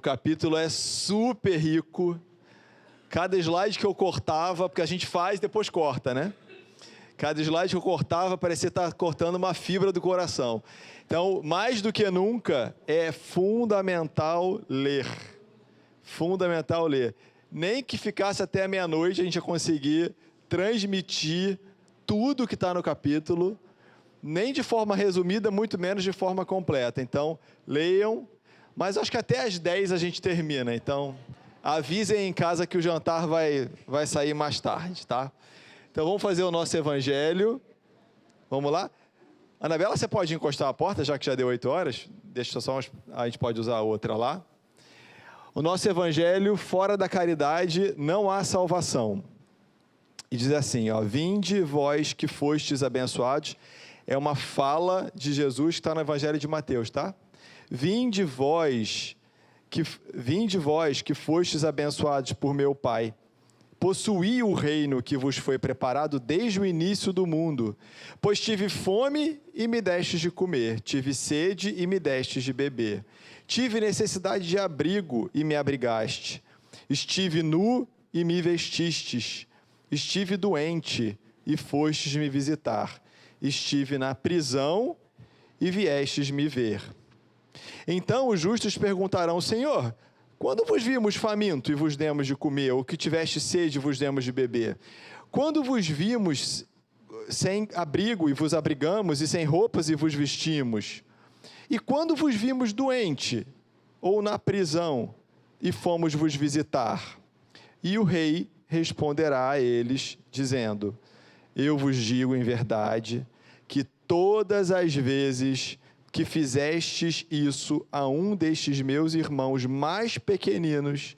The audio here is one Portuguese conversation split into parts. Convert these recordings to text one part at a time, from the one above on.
capítulo é super rico. Cada slide que eu cortava, porque a gente faz e depois corta, né? Cada slide que eu cortava parecia estar cortando uma fibra do coração. Então, mais do que nunca, é fundamental ler. Fundamental ler. Nem que ficasse até a meia-noite, a gente ia conseguir transmitir tudo que está no capítulo, nem de forma resumida, muito menos de forma completa. Então, leiam, mas acho que até às 10 a gente termina. Então, avisem em casa que o jantar vai sair mais tarde, tá? Então, vamos fazer o nosso evangelho. Vamos lá? Anabela, você pode encostar a porta, já que já deu 8 horas? Deixa só a gente pode usar a outra lá. O nosso evangelho, fora da caridade, não há salvação. E diz assim, ó, vinde vós que fostes abençoados. É uma fala de Jesus que está no evangelho de Mateus, tá? Vinde vós que fostes abençoados por meu Pai. Possuí o reino que vos foi preparado desde o início do mundo. Pois tive fome e me destes de comer, tive sede e me destes de beber. Tive necessidade de abrigo e me abrigaste. Estive nu e me vestistes. Estive doente e fostes me visitar. Estive na prisão e viestes me ver. Então os justos perguntarão, Senhor, quando vos vimos faminto e vos demos de comer, ou que tiveste sede e vos demos de beber? Quando vos vimos sem abrigo e vos abrigamos, e sem roupas e vos vestimos? E quando vos vimos doente, ou na prisão, e fomos vos visitar? E o rei responderá a eles, dizendo, eu vos digo em verdade, que todas as vezes que fizestes isso a um destes meus irmãos mais pequeninos,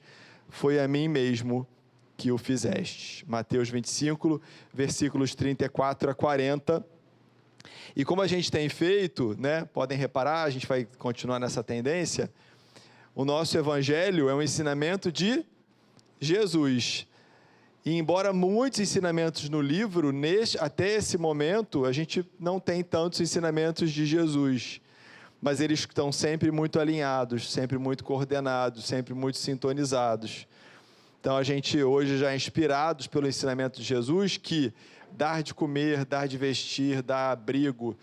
foi a mim mesmo que o fizestes. Mateus 25, versículos 34 a 40. E como a gente tem feito, né, podem reparar, a gente vai continuar nessa tendência, o nosso evangelho é um ensinamento de Jesus. E embora muitos ensinamentos no livro, até esse momento, a gente não tem tantos ensinamentos de Jesus. Mas eles estão sempre muito alinhados, sempre muito coordenados, sempre muito sintonizados. Então, a gente hoje já é inspirados pelo ensinamento de Jesus, que dar de comer, dar de vestir, dar abrigo,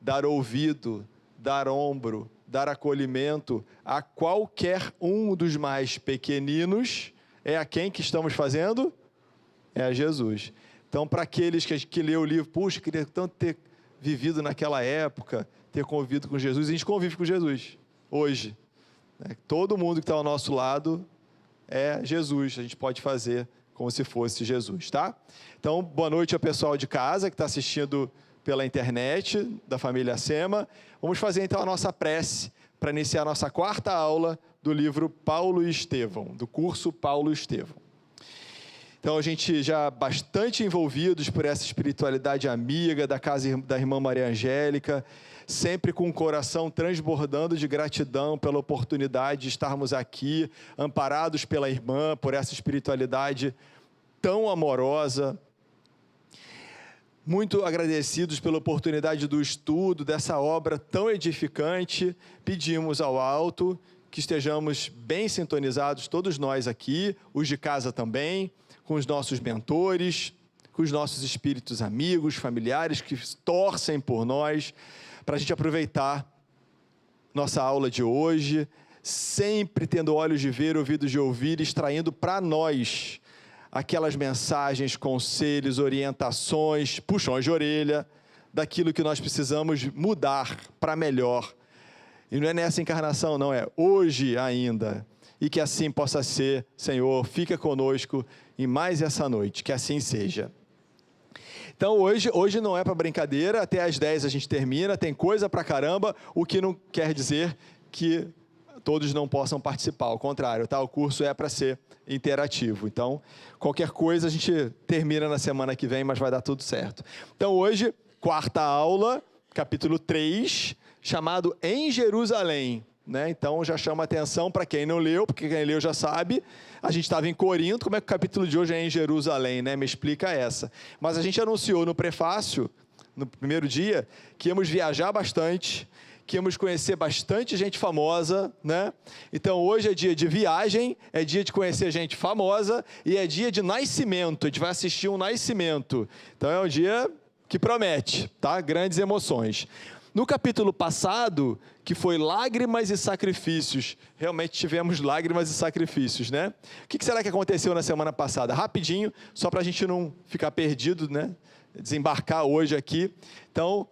dar ouvido, dar ombro, dar acolhimento a qualquer um dos mais pequeninos, é a quem que estamos fazendo? É a Jesus. Então, para aqueles que lê o livro, puxa, queria tanto ter vivido naquela época, ter convivido com Jesus, a gente convive com Jesus, hoje. Todo mundo que está ao nosso lado é Jesus, a gente pode fazer como se fosse Jesus, tá? Então, boa noite ao pessoal de casa que está assistindo pela internet, da família Sema. Vamos fazer então a nossa prece para iniciar a nossa 4ª aula do livro Paulo e Estevão, do curso Paulo e Estevão. Então, a gente já bastante envolvidos por essa espiritualidade amiga da casa da irmã Maria Angélica, sempre com o coração transbordando de gratidão pela oportunidade de estarmos aqui, amparados pela irmã, por essa espiritualidade tão amorosa. Muito agradecidos pela oportunidade do estudo, dessa obra tão edificante. Pedimos ao alto que estejamos bem sintonizados, todos nós aqui, os de casa também, com os nossos mentores, com os nossos espíritos amigos, familiares que torcem por nós, para a gente aproveitar nossa aula de hoje, sempre tendo olhos de ver, ouvidos de ouvir, extraindo para nós aquelas mensagens, conselhos, orientações, puxões de orelha, daquilo que nós precisamos mudar para melhor. E não é nessa encarnação, não, é hoje ainda. E que assim possa ser, Senhor, fica conosco em mais essa noite, que assim seja. Então, hoje não é para brincadeira, até às 10 a gente termina, tem coisa pra caramba, o que não quer dizer que todos não possam participar, ao contrário, tá? O curso é para ser interativo. Então, qualquer coisa a gente termina na semana que vem, mas vai dar tudo certo. Então, hoje, 4ª aula, capítulo 3, chamado Em Jerusalém. Né? Então, já chama atenção para quem não leu, porque quem leu já sabe. A gente estava em Corinto, como é que o capítulo de hoje é em Jerusalém, né? Me explica essa. Mas a gente anunciou no prefácio, no primeiro dia, que íamos viajar bastante, que íamos conhecer bastante gente famosa, né? Então hoje é dia de viagem, é dia de conhecer gente famosa e é dia de nascimento. A gente vai assistir um nascimento. Então é um dia que promete, tá? Grandes emoções. No capítulo passado, que foi lágrimas e sacrifícios, realmente tivemos lágrimas e sacrifícios, né? O que será que aconteceu na semana passada? Rapidinho, só para a gente não ficar perdido, né? Desembarcar hoje aqui. Então,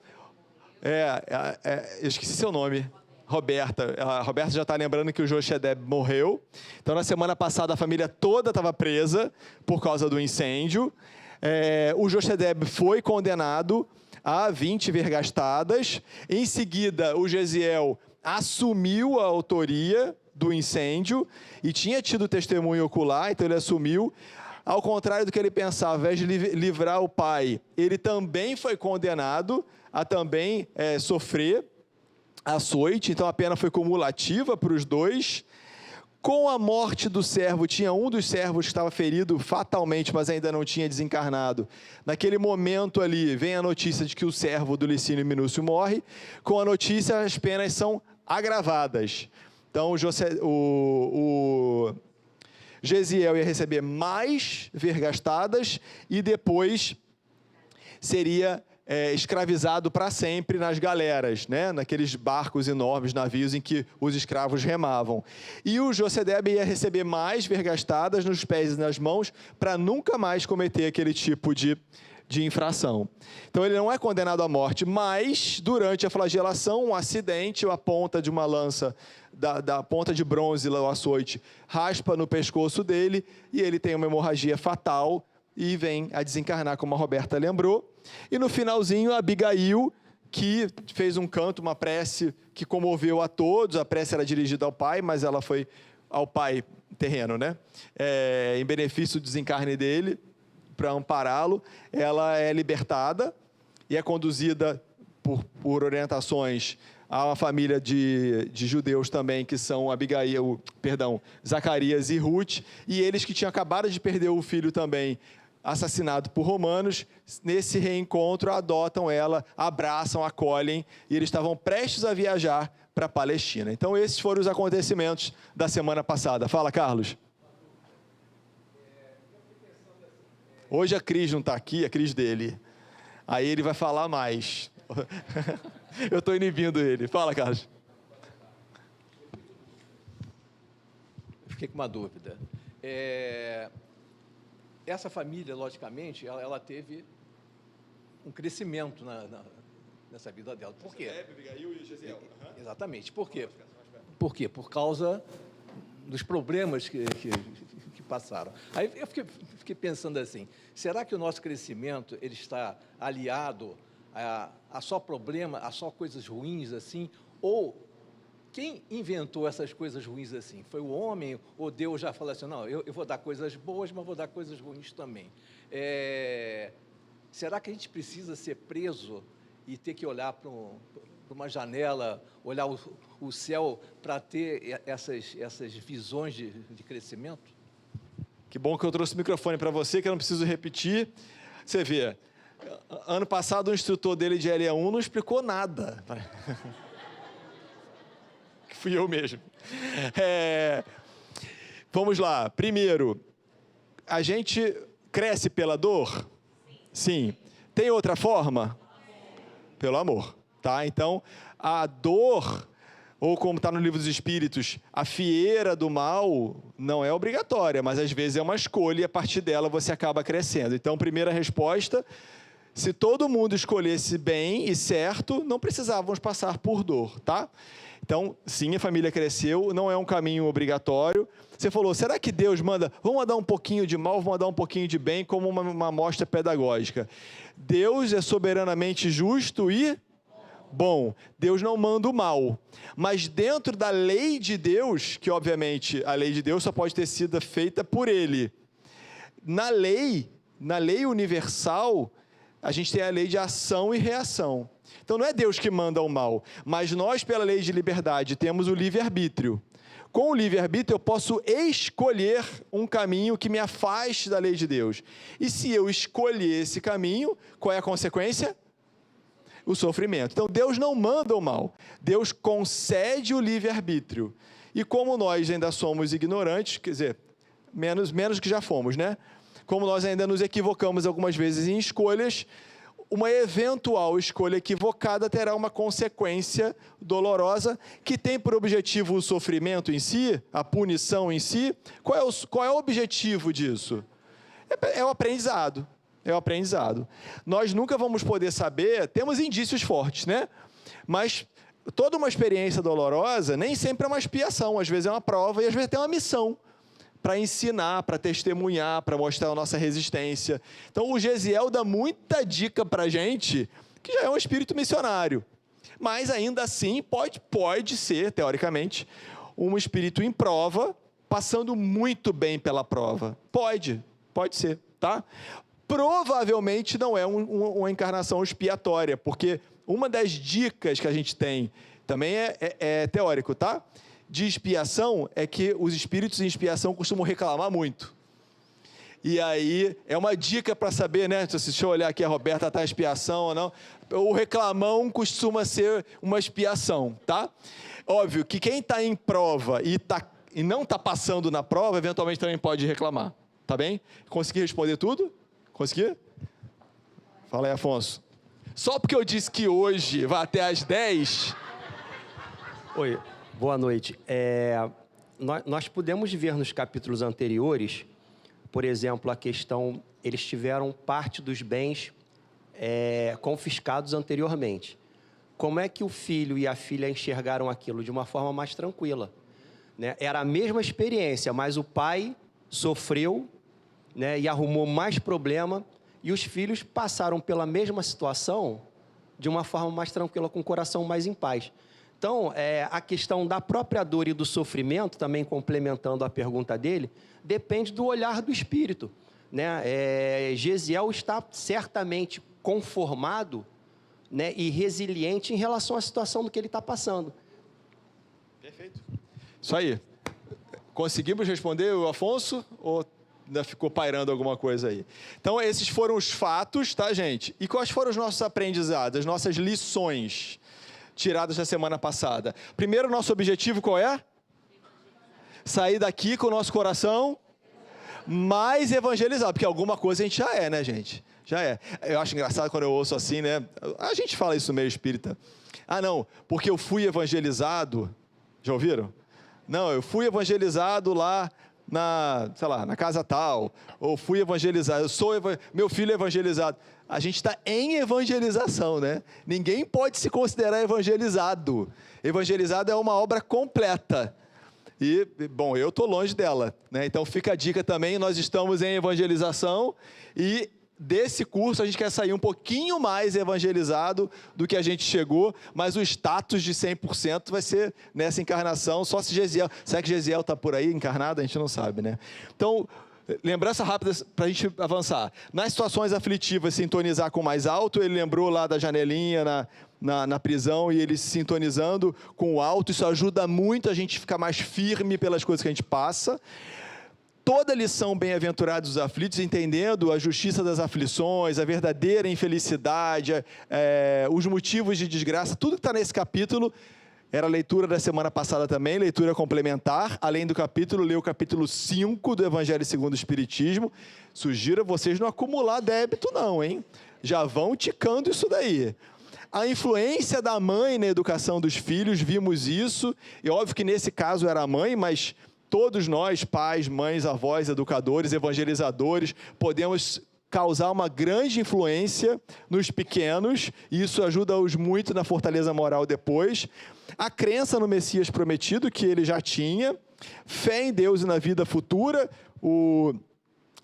eu esqueci seu nome. Roberta. A Roberta já está lembrando que o Jochedeb morreu. Então, na semana passada, a família toda estava presa por causa do incêndio. O Jochedeb foi condenado a 20 vergastadas. Em seguida, o Gesiel assumiu a autoria do incêndio e tinha tido testemunho ocular, então ele assumiu. Ao contrário do que ele pensava, ao invés de livrar o pai, ele também foi condenado a também sofrer açoite, então a pena foi cumulativa para os dois. Com a morte do servo, tinha um dos servos que estava ferido fatalmente, mas ainda não tinha desencarnado. Naquele momento ali, vem a notícia de que o servo do Licínio Minúcio morre. Com a notícia, as penas são agravadas. Então, o Gesiel ia receber mais vergastadas e depois seria escravizado para sempre nas galeras, né? Naqueles barcos enormes, navios em que os escravos remavam. E o Jochedeb ia receber mais vergastadas nos pés e nas mãos para nunca mais cometer aquele tipo de infração. Então ele não é condenado à morte, mas durante a flagelação, um acidente, a ponta de uma lança, da ponta de bronze, o açoite, raspa no pescoço dele e ele tem uma hemorragia fatal e vem a desencarnar, como a Roberta lembrou. E no finalzinho, a Abigail, que fez um canto, uma prece que comoveu a todos. A prece era dirigida ao pai, mas ela foi ao pai terreno, né? Em benefício do desencarne dele, para ampará-lo. Ela é libertada e é conduzida por orientações a uma família de judeus também, que são Zacarias e Ruth, e eles que tinham acabado de perder o filho também, assassinado por romanos, nesse reencontro adotam ela, abraçam, acolhem, e eles estavam prestes a viajar para a Palestina. Então esses foram os acontecimentos da semana passada. Fala, Carlos. Hoje a Cris não está aqui, a Cris dele. Aí ele vai falar mais. Eu estou inibindo ele. Fala, Carlos. Fiquei com uma dúvida. Essa família, logicamente, ela teve um crescimento nessa vida dela. Por quê? Abigail e Gesiel. Exatamente. Por quê? Por quê? Por causa dos problemas que passaram. Aí eu fiquei pensando assim, será que o nosso crescimento ele está aliado a só problema, a só coisas ruins assim? Ou quem inventou essas coisas ruins assim? Foi o homem ou Deus já falou assim, não, eu vou dar coisas boas, mas vou dar coisas ruins também. Será que a gente precisa ser preso e ter que olhar para uma janela, olhar o céu para ter essas visões de crescimento? Que bom que eu trouxe o microfone para você, que eu não preciso repetir. Você vê, ano passado o instrutor dele de LE1 não explicou nada. Que fui eu mesmo. Vamos lá. Primeiro, a gente cresce pela dor? Sim. Tem outra forma? Pelo amor. Tá? Então, a dor, ou como está no Livro dos Espíritos, a fieira do mal não é obrigatória, mas às vezes é uma escolha e a partir dela você acaba crescendo. Então, primeira resposta, se todo mundo escolhesse bem e certo, não precisávamos passar por dor, tá? Então, sim, a família cresceu, não é um caminho obrigatório. Você falou, será que Deus manda, vamos mandar um pouquinho de mal, vamos mandar um pouquinho de bem, como uma amostra pedagógica? Deus é soberanamente justo e bom. Deus não manda o mal. Mas dentro da lei de Deus, que obviamente a lei de Deus só pode ter sido feita por Ele. Na lei universal, a gente tem a lei de ação e reação. Então não é Deus que manda o mal, mas nós, pela lei de liberdade, temos o livre-arbítrio. Com o livre-arbítrio, eu posso escolher um caminho que me afaste da lei de Deus. E se eu escolher esse caminho, qual é a consequência? o sofrimento. Então, Deus não manda o mal, Deus concede o livre-arbítrio. E como nós ainda somos ignorantes, quer dizer, menos que já fomos, né? Como nós ainda nos equivocamos algumas vezes em escolhas, uma eventual escolha equivocada terá uma consequência dolorosa que tem por objetivo o sofrimento em si, a punição em si. Qual é o objetivo disso? É o aprendizado. É o aprendizado. Nós nunca vamos poder saber, temos indícios fortes, né? Mas toda uma experiência dolorosa nem sempre é uma expiação, às vezes é uma prova e às vezes tem uma missão para ensinar, para testemunhar, para mostrar a nossa resistência. Então, o Gesiel dá muita dica para a gente, que já é um espírito missionário. Mas, ainda assim, pode ser, teoricamente, um espírito em prova, passando muito bem pela prova. Pode ser, tá? Provavelmente não é uma encarnação expiatória, porque uma das dicas que a gente tem, também é teórico, tá? De expiação, é que os espíritos em expiação costumam reclamar muito. E aí, é uma dica para saber, né? Deixa eu olhar aqui, a Roberta está em expiação ou não. O reclamão costuma ser uma expiação, tá? Óbvio que quem está em prova e não está passando na prova, eventualmente também pode reclamar, tá bem? Consegui responder tudo? Consegui? Fala aí, Afonso. Só porque eu disse que hoje vai até às 10... Oi. Boa noite. Nós podemos ver nos capítulos anteriores, por exemplo, a questão, eles tiveram parte dos bens confiscados anteriormente. Como é que o filho e a filha enxergaram aquilo? De uma forma mais tranquila, né? Era a mesma experiência, mas o pai sofreu, né, e arrumou mais problema, e os filhos passaram pela mesma situação de uma forma mais tranquila, com o coração mais em paz. Então, a questão da própria dor e do sofrimento, também complementando a pergunta dele, depende do olhar do espírito, né? Gesiel está certamente conformado, né, e resiliente em relação à situação do que ele está passando. Perfeito. Isso aí. Conseguimos responder o Afonso ou ainda ficou pairando alguma coisa aí? Então, esses foram os fatos, tá, gente? E quais foram os nossos aprendizados, as nossas lições tiradas da semana passada? Primeiro, nosso objetivo qual é? Sair daqui com o nosso coração mais evangelizado, porque alguma coisa a gente já é, né, gente? Já é. Eu acho engraçado quando eu ouço assim, né? A gente fala isso no meio espírita. Ah, não, porque eu fui evangelizado. Já ouviram? Não, eu fui evangelizado lá na casa tal, ou fui evangelizado, meu filho é evangelizado. A gente está em evangelização, né? Ninguém pode se considerar evangelizado. Evangelizado é uma obra completa. E, bom, eu estou longe dela, né? Então fica a dica também, nós estamos em evangelização e desse curso a gente quer sair um pouquinho mais evangelizado do que a gente chegou, mas o status de 100% vai ser nessa encarnação, só se Gesiel... Será que Gesiel está por aí encarnado? A gente não sabe, né? Então, lembrança rápida para a gente avançar. Nas situações aflitivas, sintonizar com o mais alto, ele lembrou lá da janelinha na prisão e ele se sintonizando com o alto, isso ajuda muito a gente ficar mais firme pelas coisas que a gente passa. Toda lição bem-aventurados os aflitos, entendendo a justiça das aflições, a verdadeira infelicidade, os motivos de desgraça, tudo que está nesse capítulo, era a leitura da semana passada também, leitura complementar, além do capítulo, lê o capítulo 5 do Evangelho segundo o Espiritismo. Sugiro a vocês não acumular débito não, hein? Já vão ticando isso daí. A influência da mãe na educação dos filhos, vimos isso, e óbvio que nesse caso era a mãe, mas todos nós, pais, mães, avós, educadores, evangelizadores, podemos causar uma grande influência nos pequenos, e isso ajuda-os muito na fortaleza moral depois. A crença no Messias prometido, que ele já tinha, fé em Deus e na vida futura. O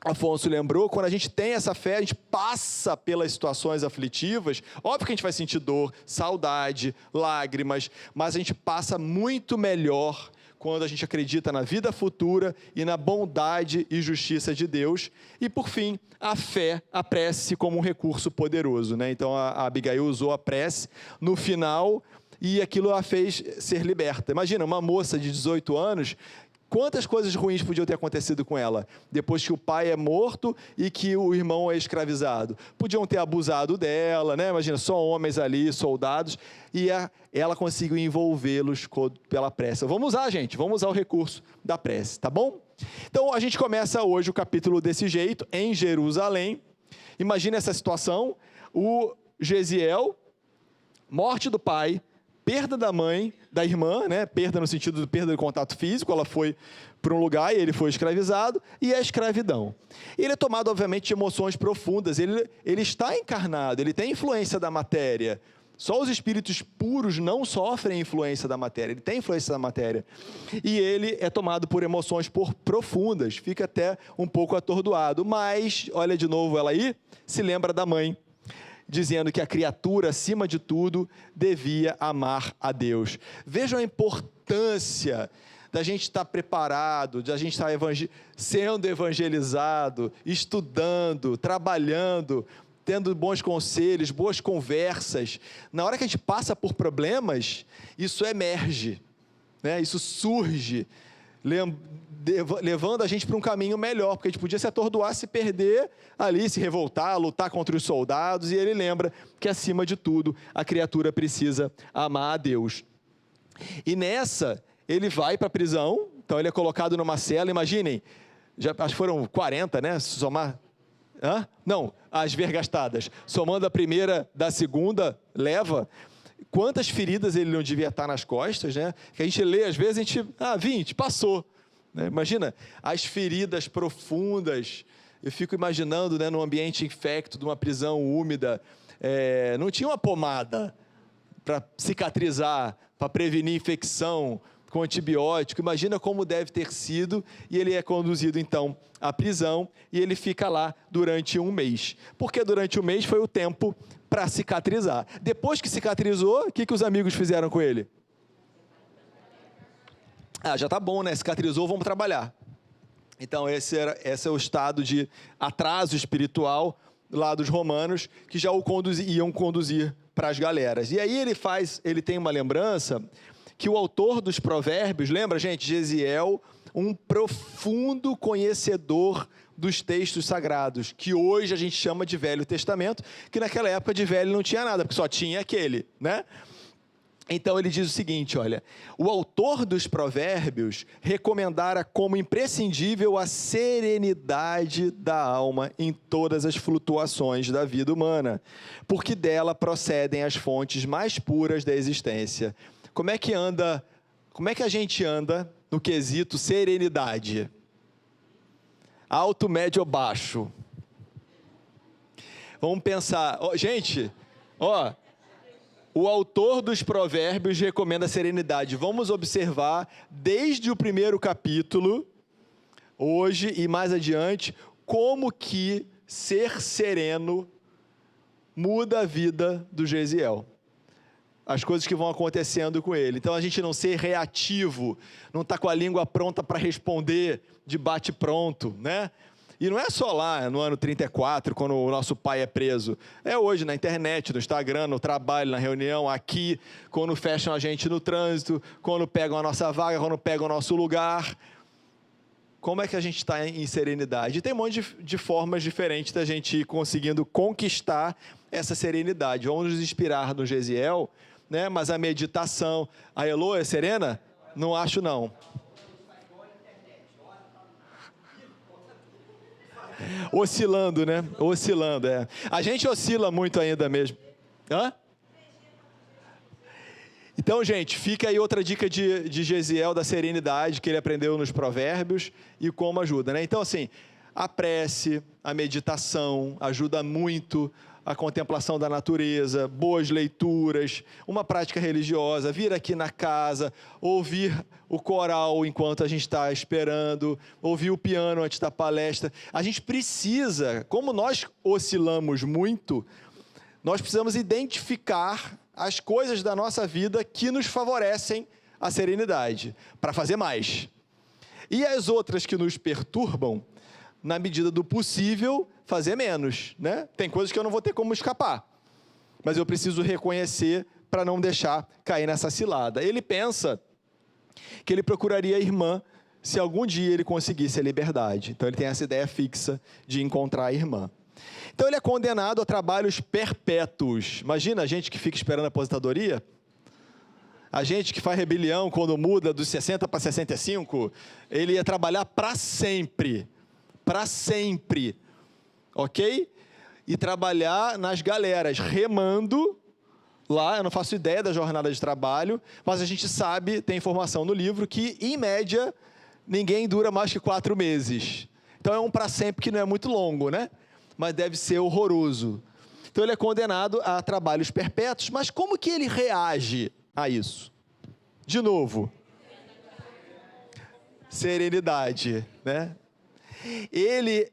Afonso lembrou, quando a gente tem essa fé, a gente passa pelas situações aflitivas, óbvio que a gente vai sentir dor, saudade, lágrimas, mas a gente passa muito melhor quando a gente acredita na vida futura e na bondade e justiça de Deus. E, por fim, a fé, a prece como um recurso poderoso, né? Então, a Abigail usou a prece no final e aquilo a fez ser liberta. Imagina, uma moça de 18 anos, quantas coisas ruins podiam ter acontecido com ela? Depois que o pai é morto e que o irmão é escravizado. Podiam ter abusado dela, né? Imagina, só homens ali, soldados, e ela conseguiu envolvê-los pela prece. Vamos usar, gente, vamos usar o recurso da prece, tá bom? Então, a gente começa hoje o capítulo desse jeito, em Jerusalém. Imagina essa situação, o Gesiel, morte do pai, perda da mãe, da irmã, né? Perda no sentido de perda de contato físico, ela foi para um lugar e ele foi escravizado, e a escravidão. Ele é tomado, obviamente, de emoções profundas, ele está encarnado, ele tem influência da matéria. Só os espíritos puros não sofrem influência da matéria, ele tem influência da matéria. E ele é tomado por emoções profundas, fica até um pouco atordoado, mas, olha de novo ela aí, se lembra da mãe, dizendo que a criatura, acima de tudo, devia amar a Deus. Vejam a importância da gente estar preparado, de a gente estar sendo evangelizado, estudando, trabalhando, tendo bons conselhos, boas conversas. Na hora que a gente passa por problemas, isso emerge, né? Isso surge, levando a gente para um caminho melhor, porque a gente podia se atordoar, se perder ali, se revoltar, lutar contra os soldados, e ele lembra que, acima de tudo, a criatura precisa amar a Deus. E nessa, ele vai para a prisão, então ele é colocado numa cela, imaginem, acho que foram 40, né, se somar... Não, as vergastadas, somando a primeira da segunda leva, quantas feridas ele não devia estar nas costas, né? Que a gente lê, às vezes, a gente, 20, passou. Né? Imagina, as feridas profundas, eu fico imaginando, né, num ambiente infecto, de uma prisão úmida, não tinha uma pomada para cicatrizar, para prevenir infecção, com antibiótico, imagina como deve ter sido, e ele é conduzido então à prisão, e ele fica lá durante um mês, porque durante um mês foi o tempo para cicatrizar. Depois que cicatrizou, o que os amigos fizeram com ele? Já tá bom, né? Cicatrizou, vamos trabalhar. Então esse é o estado de atraso espiritual lá dos romanos, que já iam conduzir para as galeras. E aí ele tem uma lembrança que o autor dos provérbios, lembra, gente, Gesiel, um profundo conhecedor dos textos sagrados, que hoje a gente chama de Velho Testamento, que naquela época de velho não tinha nada, porque só tinha aquele, né? Então ele diz o seguinte, olha, o autor dos provérbios recomendara como imprescindível a serenidade da alma em todas as flutuações da vida humana, porque dela procedem as fontes mais puras da existência. Como é que a gente anda no quesito serenidade? Alto, médio ou baixo? Vamos pensar, gente, o autor dos provérbios recomenda a serenidade. Vamos observar desde o primeiro capítulo, hoje e mais adiante, como que ser sereno muda a vida do Gesiel. As coisas que vão acontecendo com ele. Então, a gente não ser reativo, não estar com a língua pronta para responder de bate-pronto, né? E não é só lá no ano 34, quando o nosso pai é preso. É hoje, na internet, no Instagram, no trabalho, na reunião, aqui, quando fecham a gente no trânsito, quando pegam a nossa vaga, quando pegam o nosso lugar. Como é que a gente está em serenidade? E tem um monte de formas diferentes da gente ir conseguindo conquistar essa serenidade. Vamos nos inspirar no Gesiel, né? Mas a meditação... A Elô é serena? Não acho, não. Oscilando, né? Oscilando, é. A gente oscila muito ainda mesmo. Então, gente, fica aí outra dica de Gesiel da serenidade que ele aprendeu nos provérbios e como ajuda, né? Então, assim, a prece, a meditação ajuda muito, a contemplação da natureza, boas leituras, uma prática religiosa, vir aqui na casa, ouvir o coral enquanto a gente está esperando, ouvir o piano antes da palestra. A gente precisa, como nós oscilamos muito, nós precisamos identificar as coisas da nossa vida que nos favorecem a serenidade, para fazer mais. E as outras que nos perturbam, na medida do possível, fazer menos, né? Tem coisas que eu não vou ter como escapar, mas eu preciso reconhecer para não deixar cair nessa cilada. Ele pensa que ele procuraria a irmã se algum dia ele conseguisse a liberdade. Então, ele tem essa ideia fixa de encontrar a irmã. Então, ele é condenado a trabalhos perpétuos. Imagina a gente que fica esperando a aposentadoria. A gente que faz rebelião quando muda dos 60 para 65, ele ia trabalhar para sempre. Para sempre. Ok? E trabalhar nas galeras, remando lá. Eu não faço ideia da jornada de trabalho, mas a gente sabe, tem informação no livro, que, em média, ninguém dura mais que 4 meses. Então, é um para sempre que não é muito longo, né? Mas deve ser horroroso. Então, ele é condenado a trabalhos perpétuos, mas como que ele reage a isso? De novo, serenidade, né? Ele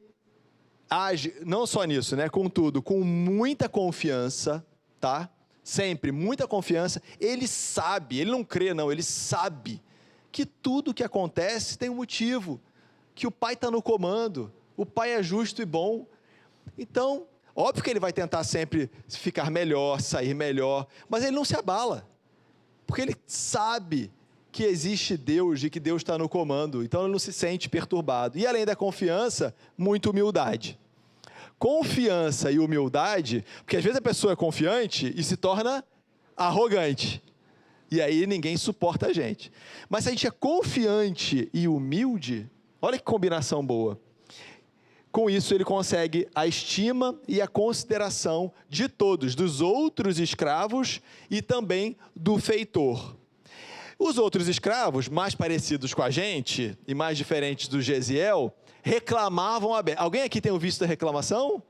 age, não só nisso, né? Contudo, com muita confiança, tá? Sempre, muita confiança. Ele sabe, ele não crê não, ele sabe que tudo que acontece tem um motivo, que o Pai está no comando, o Pai é justo e bom. Então, óbvio que ele vai tentar sempre ficar melhor, sair melhor, mas ele não se abala, porque ele sabe que existe Deus e que Deus está no comando, então ele não se sente perturbado. E além da confiança, muita humildade. Confiança e humildade, porque às vezes a pessoa é confiante e se torna arrogante, e aí ninguém suporta a gente. Mas se a gente é confiante e humilde, olha que combinação boa. Com isso, ele consegue a estima e a consideração de todos, dos outros escravos e também do feitor. Os outros escravos, mais parecidos com a gente e mais diferentes do Gesiel, reclamavam aberto. Alguém aqui tem o vício da reclamação?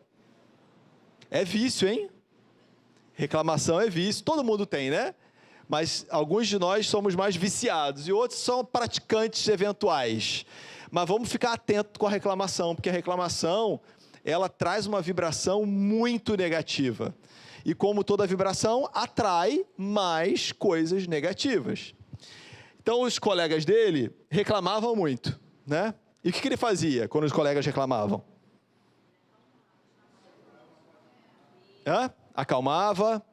É vício, hein? Reclamação é vício, todo mundo tem, né? Mas alguns de nós somos mais viciados e outros são praticantes eventuais. Mas vamos ficar atento com a reclamação, porque a reclamação, ela traz uma vibração muito negativa. E como toda vibração, atrai mais coisas negativas. Então, os colegas dele reclamavam muito, né? E o que ele fazia quando os colegas reclamavam? Acalmava.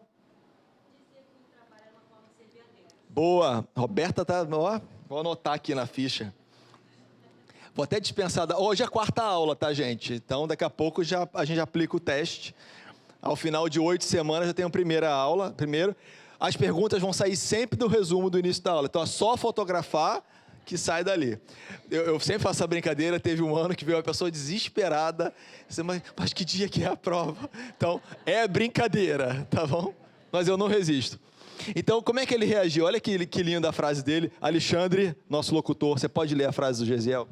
Boa. Roberta tá, ó, vou anotar aqui na ficha. Vou até dispensar. Hoje é a 4ª aula, tá, gente? Então, daqui a pouco a gente aplica o teste. Ao final de 8 semanas já tem a primeira aula. Primeiro, as perguntas vão sair sempre do resumo do início da aula. Então, é só fotografar que sai dali. Eu sempre faço essa brincadeira. Teve um ano que veio uma pessoa desesperada. Disse, mas que dia que é a prova? Então, é brincadeira, tá bom? Mas eu não resisto. Então, como é que ele reagiu? Olha que linda a frase dele. Alexandre, nosso locutor, você pode ler a frase do Gesiel?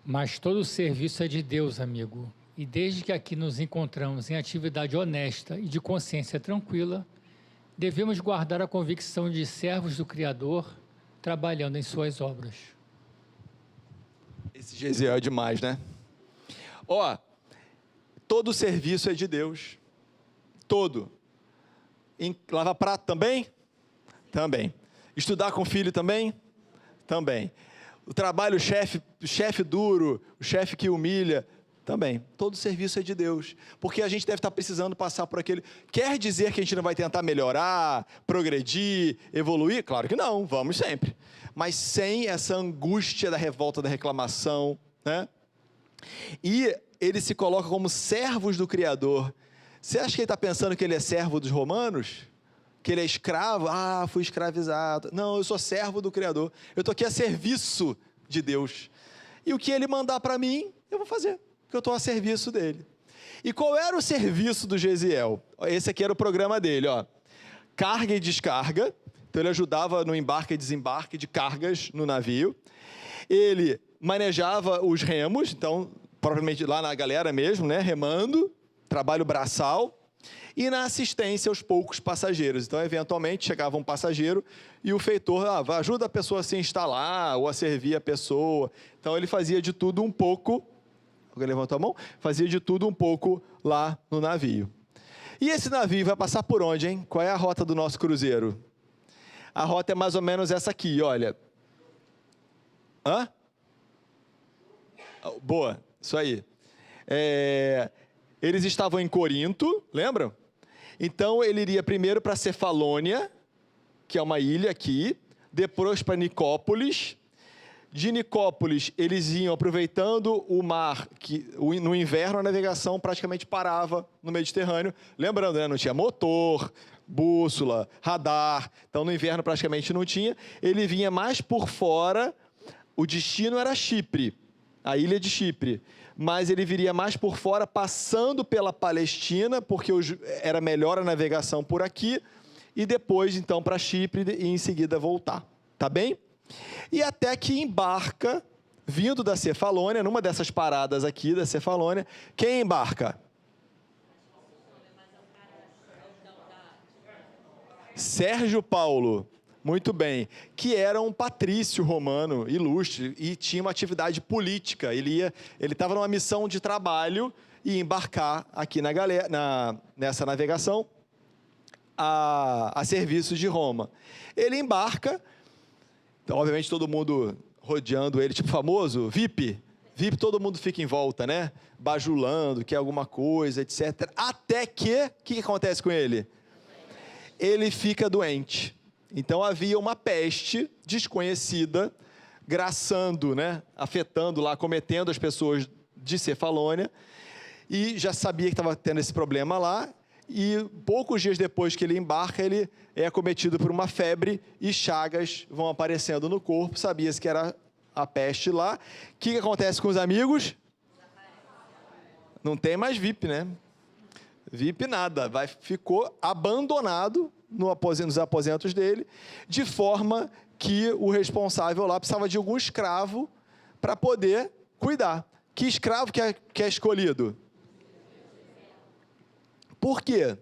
Mas todo o serviço é de Deus, amigo. E desde que aqui nos encontramos em atividade honesta e de consciência tranquila, devemos guardar a convicção de servos do Criador, trabalhando em suas obras. Esse Gesiel é demais, né? Ó, todo serviço é de Deus. Todo. Lavar prato também? Também. Estudar com o filho também? Também. O trabalho, o chefe duro, o chefe que humilha, também. Todo serviço é de Deus. Porque a gente deve estar precisando passar por aquele... Quer dizer que a gente não vai tentar melhorar, progredir, evoluir? Claro que não, vamos sempre. Mas sem essa angústia da revolta, da reclamação, né? E ele se coloca como servos do Criador. Você acha que ele está pensando que ele é servo dos romanos? Que ele é escravo? Ah, fui escravizado. Não, eu sou servo do Criador. Eu estou aqui a serviço de Deus. E o que ele mandar para mim, eu vou fazer. Porque eu estou a serviço dele. E qual era o serviço do Gesiel? Esse aqui era o programa dele, ó. Carga e descarga. Então, ele ajudava no embarque e desembarque de cargas no navio. Ele manejava os remos, então, propriamente lá na galera mesmo, né? Remando, trabalho braçal. E na assistência aos poucos passageiros. Então, eventualmente, chegava um passageiro e o feitor ajuda a pessoa a se instalar ou a servir a pessoa. Então, ele fazia de tudo um pouco. Alguém levantou a mão? Fazia de tudo um pouco lá no navio. E esse navio vai passar por onde, hein? Qual é a rota do nosso cruzeiro? A rota é mais ou menos essa aqui, olha. Boa, isso aí. Eles estavam em Corinto, lembram? Então, ele iria primeiro para Cefalônia, que é uma ilha aqui, depois para Nicópolis, De Nicópolis, eles iam aproveitando o mar, que no inverno a navegação praticamente parava no Mediterrâneo. Lembrando, né, não tinha motor, bússola, radar, então no inverno praticamente não tinha. Ele vinha mais por fora, o destino era Chipre, a ilha de Chipre, mas ele viria mais por fora, passando pela Palestina, porque era melhor a navegação por aqui, e depois, então, para Chipre e em seguida voltar. Tá bem? E até que embarca, vindo da Cefalônia, numa dessas paradas aqui da Cefalônia, quem embarca? Sérgio Paulo, muito bem, que era um patrício romano ilustre e tinha uma atividade política. Ele estava numa missão de trabalho e embarcar aqui nessa navegação a serviços de Roma. Ele embarca, então, obviamente todo mundo rodeando ele, tipo famoso VIP. VIP, todo mundo fica em volta, né? Bajulando, quer alguma coisa, etc. Até que, o que acontece com ele? Ele fica doente. Então havia uma peste desconhecida, graçando, né? Afetando lá, cometendo as pessoas de Cefalônia, e já sabia que estava tendo esse problema lá, e poucos dias depois que ele embarca, ele é acometido por uma febre e chagas vão aparecendo no corpo, sabia-se que era a peste lá. O que acontece com os amigos? Não tem mais VIP, né? VIP nada, ficou abandonado nos aposentos dele, de forma que o responsável lá precisava de algum escravo para poder cuidar. Que escravo que é escolhido? Por quê?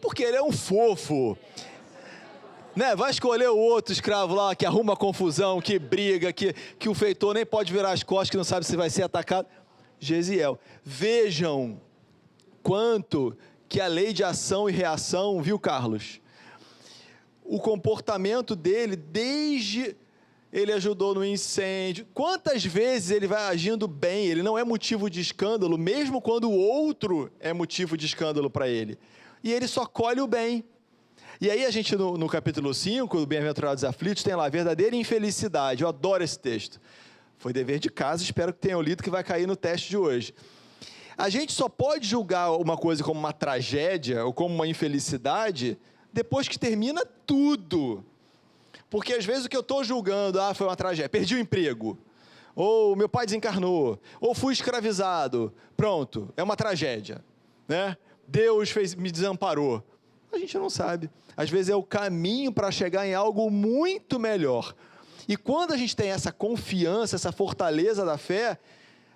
Porque ele é um fofo. Né? Vai escolher o outro escravo lá que arruma confusão, que briga, que o feitor nem pode virar as costas, que não sabe se vai ser atacado. Gesiel. Vejam quanto que a lei de ação e reação, viu, Carlos? O comportamento dele, desde ele ajudou no incêndio, quantas vezes ele vai agindo bem, ele não é motivo de escândalo, mesmo quando o outro é motivo de escândalo para ele. E ele só colhe o bem. E aí a gente, no capítulo 5, do Bem-aventurados aflitos, tem lá, verdadeira infelicidade. Eu adoro esse texto. Foi dever de casa, espero que tenham lido, que vai cair no teste de hoje. A gente só pode julgar uma coisa como uma tragédia ou como uma infelicidade depois que termina tudo. Porque às vezes o que eu estou julgando, foi uma tragédia, perdi o emprego, ou meu pai desencarnou, ou fui escravizado, pronto, é uma tragédia, né? Deus me desamparou. A gente não sabe. Às vezes é o caminho para chegar em algo muito melhor. E quando a gente tem essa confiança, essa fortaleza da fé,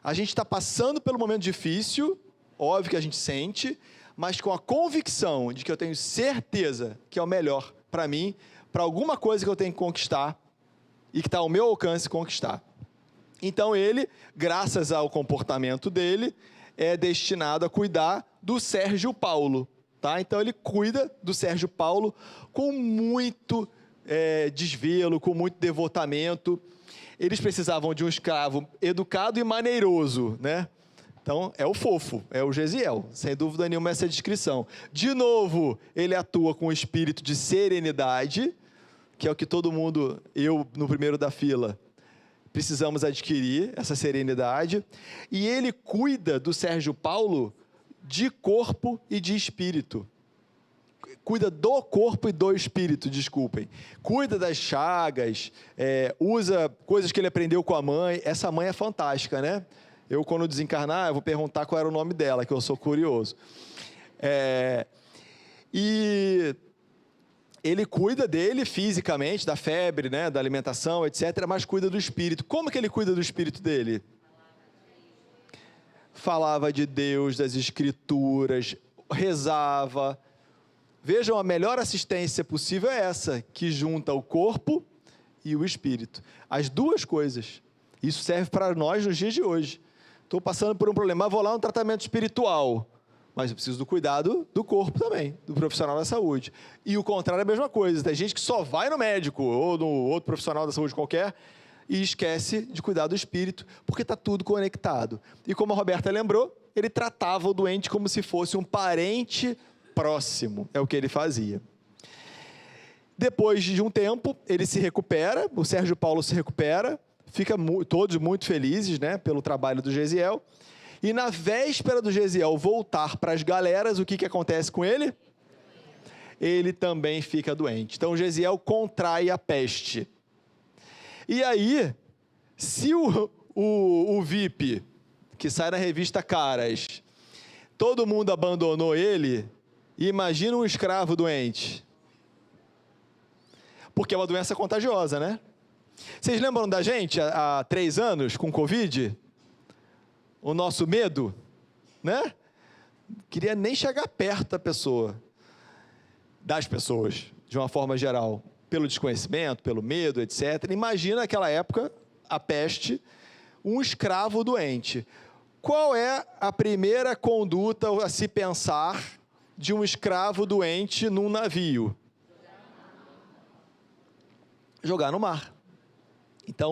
a gente está passando pelo momento difícil, óbvio que a gente sente, mas com a convicção de que eu tenho certeza que é o melhor para mim, para alguma coisa que eu tenho que conquistar e que está ao meu alcance conquistar. Então ele, graças ao comportamento dele, é destinado a cuidar do Sérgio Paulo. Tá? Então ele cuida do Sérgio Paulo com muito desvelo, com muito devotamento. Eles precisavam de um escravo educado e maneiroso, né? Então, é o fofo, é o Gesiel, sem dúvida nenhuma essa descrição. De novo, ele atua com o espírito de serenidade, que é o que todo mundo, eu no primeiro da fila, precisamos adquirir, essa serenidade. E ele cuida do Sérgio Paulo de corpo e de espírito. Cuida do corpo e do espírito, desculpem. Cuida das chagas, usa coisas que ele aprendeu com a mãe. Essa mãe é fantástica, né? Eu, quando desencarnar, eu vou perguntar qual era o nome dela, que eu sou curioso. E ele cuida dele fisicamente, da febre, né, da alimentação, etc., mas cuida do espírito. Como que ele cuida do espírito dele? Falava de Deus, das Escrituras, rezava. Vejam, a melhor assistência possível é essa, que junta o corpo e o espírito. As duas coisas. Isso serve para nós nos dias de hoje. Estou passando por um problema, vou lá no tratamento espiritual, mas eu preciso do cuidado do corpo também, do profissional da saúde. E o contrário é a mesma coisa. Tem gente que só vai no médico ou no outro profissional da saúde qualquer e esquece de cuidar do espírito, porque está tudo conectado. E como a Roberta lembrou, ele tratava o doente como se fosse um parente próximo, é o que ele fazia. Depois de um tempo, ele se recupera, o Sérgio Paulo se recupera, todos muito felizes, né, pelo trabalho do Gesiel. E na véspera do Gesiel voltar para as galeras, o que acontece com ele? Ele também fica doente. Então, Gesiel contrai a peste. E aí, se o VIP, que sai na revista Caras, todo mundo abandonou ele, imagina um escravo doente. Porque é uma doença contagiosa, né? Vocês lembram da gente há 3 anos com Covid? O nosso medo, né? Queria nem chegar perto da pessoa, das pessoas, de uma forma geral, pelo desconhecimento, pelo medo, etc. Imagina naquela época, a peste, um escravo doente. Qual é a primeira conduta a se pensar de um escravo doente num navio? Jogar no mar. Então,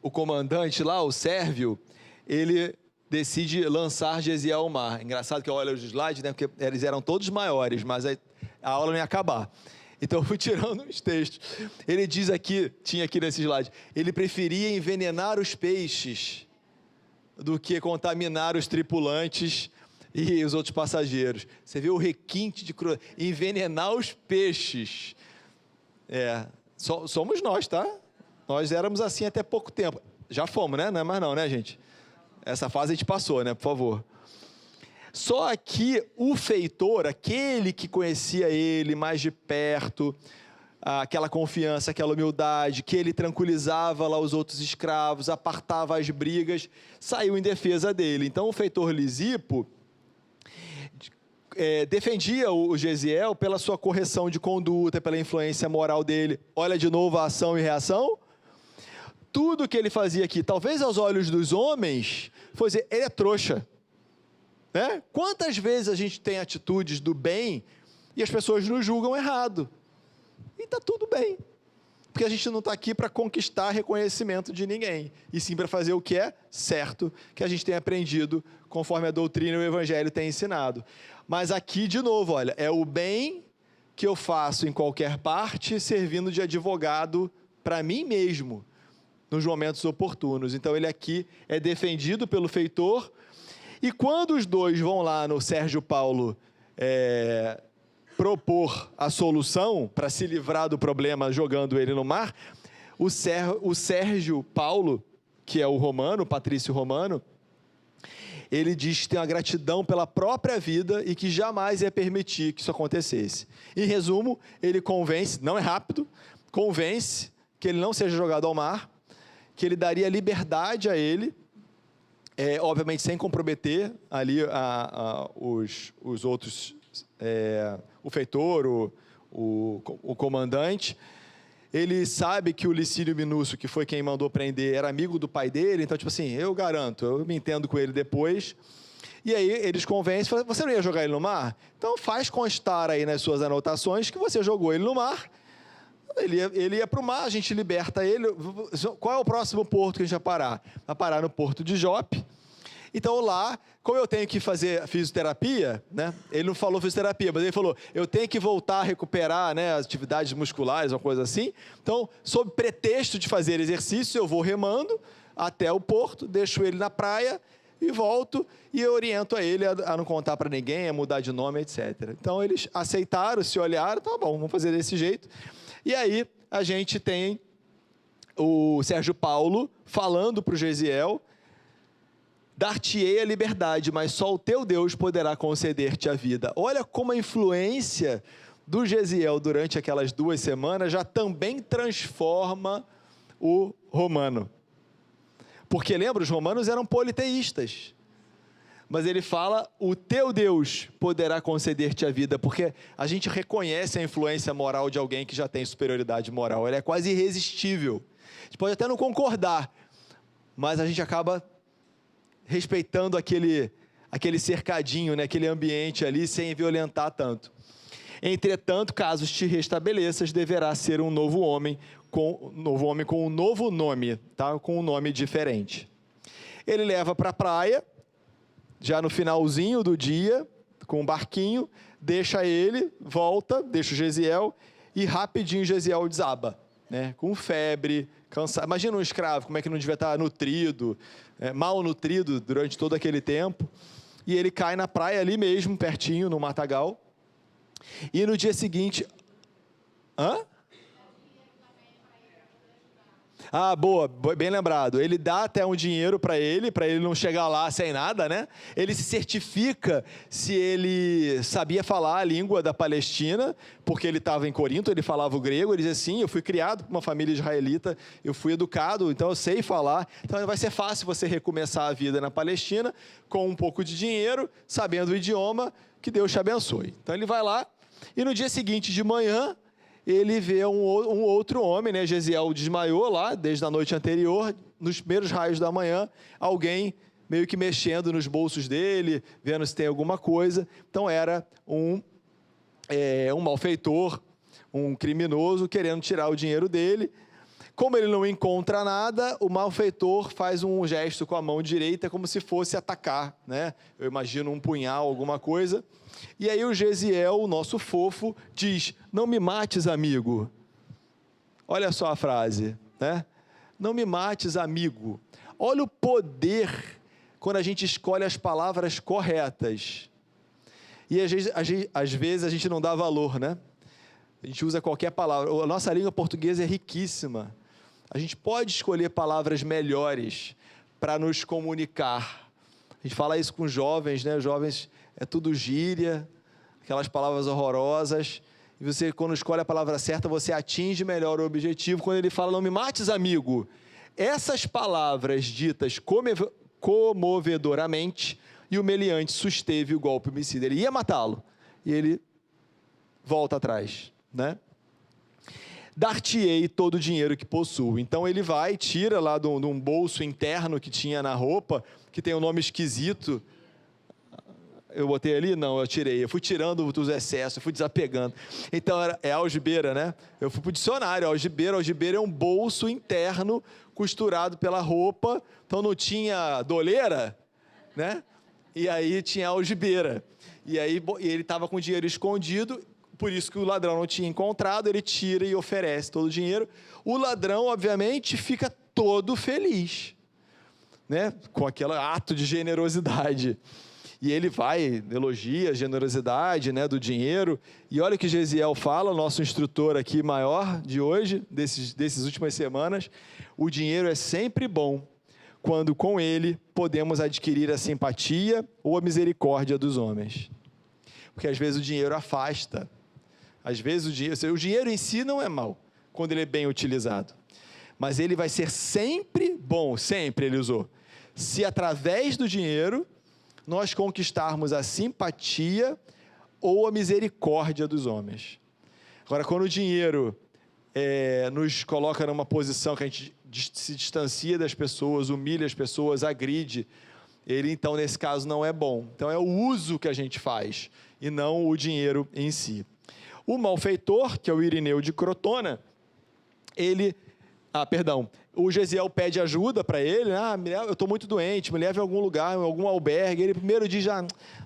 o comandante lá, o Sérvio, ele decide lançar Gesiel ao mar. Engraçado que eu olho os slides, né, porque eles eram todos maiores, mas a aula não ia acabar. Então, eu fui tirando os textos. Ele diz aqui, tinha aqui nesse slide, ele preferia envenenar os peixes do que contaminar os tripulantes e os outros passageiros. Você vê o requinte de envenenar os peixes. Somos nós, tá? Nós éramos assim até pouco tempo. Já fomos, né? Não é mais não, né, gente? Essa fase a gente passou, né? Por favor. Só que o feitor, aquele que conhecia ele mais de perto, aquela confiança, aquela humildade, que ele tranquilizava lá os outros escravos, apartava as brigas, saiu em defesa dele. Então, o feitor Lisipo defendia o Gesiel pela sua correção de conduta, pela influência moral dele. Olha de novo a ação e reação. Tudo que ele fazia aqui, talvez aos olhos dos homens, foi dizer, ele é trouxa. Né? Quantas vezes a gente tem atitudes do bem e as pessoas nos julgam errado? E está tudo bem. Porque a gente não está aqui para conquistar reconhecimento de ninguém, e sim para fazer o que é certo, que a gente tem aprendido, conforme a doutrina e o Evangelho tem ensinado. Mas aqui, de novo, olha, é o bem que eu faço em qualquer parte, servindo de advogado para mim mesmo, nos momentos oportunos. Então, ele aqui é defendido pelo feitor, e quando os dois vão lá no Sérgio Paulo propor a solução para se livrar do problema jogando ele no mar, o Sérgio Paulo, que é o romano, o patrício romano, ele diz que tem uma gratidão pela própria vida e que jamais ia permitir que isso acontecesse. Em resumo, ele convence, não é rápido, convence que ele não seja jogado ao mar, que ele daria liberdade a ele, obviamente sem comprometer ali os outros, o feitor, o comandante. Ele sabe que o Licínio Minúcio, que foi quem mandou prender, era amigo do pai dele, então, tipo assim, eu garanto, eu me entendo com ele depois. E aí eles convencem, falam, você não ia jogar ele no mar? Então faz constar aí nas suas anotações que você jogou ele no mar, ele ia para o mar, a gente liberta ele. Qual é o próximo porto que a gente vai parar? Vai parar no porto de Jope. Então lá, como eu tenho que fazer fisioterapia, né? Ele não falou fisioterapia, mas ele falou, eu tenho que voltar a recuperar, né, as atividades musculares, uma coisa assim. Então, sob pretexto de fazer exercício, eu vou remando até o porto, deixo ele na praia e volto e oriento a ele a não contar para ninguém, a mudar de nome, etc. Então, eles aceitaram, se olharam, tá bom, vamos fazer desse jeito. E aí, a gente tem o Sérgio Paulo falando para o Gesiel, dar-te-ei a liberdade, mas só o teu Deus poderá conceder-te a vida. Olha como a influência do Gesiel durante aquelas 2 semanas já também transforma o romano. Porque lembra, os romanos eram politeístas. Mas ele fala, o teu Deus poderá conceder-te a vida, porque a gente reconhece a influência moral de alguém que já tem superioridade moral. Ela é quase irresistível. A gente pode até não concordar, mas a gente acaba respeitando aquele cercadinho, né, aquele ambiente ali, sem violentar tanto. Entretanto, caso te restabeleças, deverá ser um novo homem com um novo nome, tá? Com um nome diferente. Ele leva para a praia, já no finalzinho do dia, com um barquinho, deixa ele, volta, deixa o Gesiel, e rapidinho Gesiel desaba, né? Com febre, cansado. Imagina um escravo, como é que não devia estar nutrido, mal nutrido durante todo aquele tempo. E ele cai na praia ali mesmo, pertinho, no matagal. E no dia seguinte... Hã? Ah, boa, bem lembrado. Ele dá até um dinheiro para ele não chegar lá sem nada, né? Ele se certifica se ele sabia falar a língua da Palestina, porque ele estava em Corinto, ele falava o grego, ele dizia assim, eu fui criado por uma família israelita, eu fui educado, então eu sei falar. Então vai ser fácil você recomeçar a vida na Palestina com um pouco de dinheiro, sabendo o idioma, que Deus te abençoe. Então ele vai lá e no dia seguinte de manhã, ele vê um outro homem, né? Gesiel desmaiou lá, desde a noite anterior, nos primeiros raios da manhã, alguém meio que mexendo nos bolsos dele, vendo se tem alguma coisa. Então, era um malfeitor, um criminoso, querendo tirar o dinheiro dele. Como ele não encontra nada, o malfeitor faz um gesto com a mão direita, como se fosse atacar, né? Eu imagino um punhal, alguma coisa. E aí o Gesiel, o nosso fofo, diz, não me mates, amigo. Olha só a frase, né? Não me mates, amigo. Olha o poder quando a gente escolhe as palavras corretas. E às vezes a gente não dá valor, né? A gente usa qualquer palavra. A nossa língua portuguesa é riquíssima. A gente pode escolher palavras melhores para nos comunicar. A gente fala isso com jovens, né? Jovens é tudo gíria, aquelas palavras horrorosas. E você, quando escolhe a palavra certa, você atinge melhor o objetivo. Quando ele fala, não me mates, amigo. Essas palavras ditas comovedoramente, e o meliante susteve o golpe homicida. Ele ia matá-lo, e ele volta atrás, né? Dar-te-ei todo o dinheiro que possuo. Então ele vai, tira lá de um bolso interno que tinha na roupa, que tem um nome esquisito. Eu botei ali? Não, eu tirei. Eu fui tirando dos excessos, eu fui desapegando. Então é algibeira, né? Eu fui para o dicionário. Algibeira é um bolso interno costurado pela roupa. Então não tinha doleira, né? E aí tinha algibeira. E aí ele estava com o dinheiro escondido. Por isso que o ladrão não tinha encontrado, ele tira e oferece todo o dinheiro. O ladrão, obviamente, fica todo feliz, né? Com aquele ato de generosidade. E ele vai, elogia a generosidade, né, do dinheiro. E olha o que Gesiel fala, nosso instrutor aqui maior de hoje, desses últimas semanas. O dinheiro é sempre bom, quando com ele podemos adquirir a simpatia ou a misericórdia dos homens. Porque às vezes o dinheiro afasta. Às vezes o dinheiro em si não é mau, quando ele é bem utilizado. Mas ele vai ser sempre bom, sempre ele usou. Se através do dinheiro nós conquistarmos a simpatia ou a misericórdia dos homens. Agora, quando o dinheiro nos coloca numa posição que a gente se distancia das pessoas, humilha as pessoas, agride, ele então nesse caso não é bom. Então é o uso que a gente faz e não o dinheiro em si. O malfeitor, que é o Irineu de Crotona, o Gesiel pede ajuda para ele, eu estou muito doente, me leve em algum lugar, em algum albergue. Ele primeiro diz,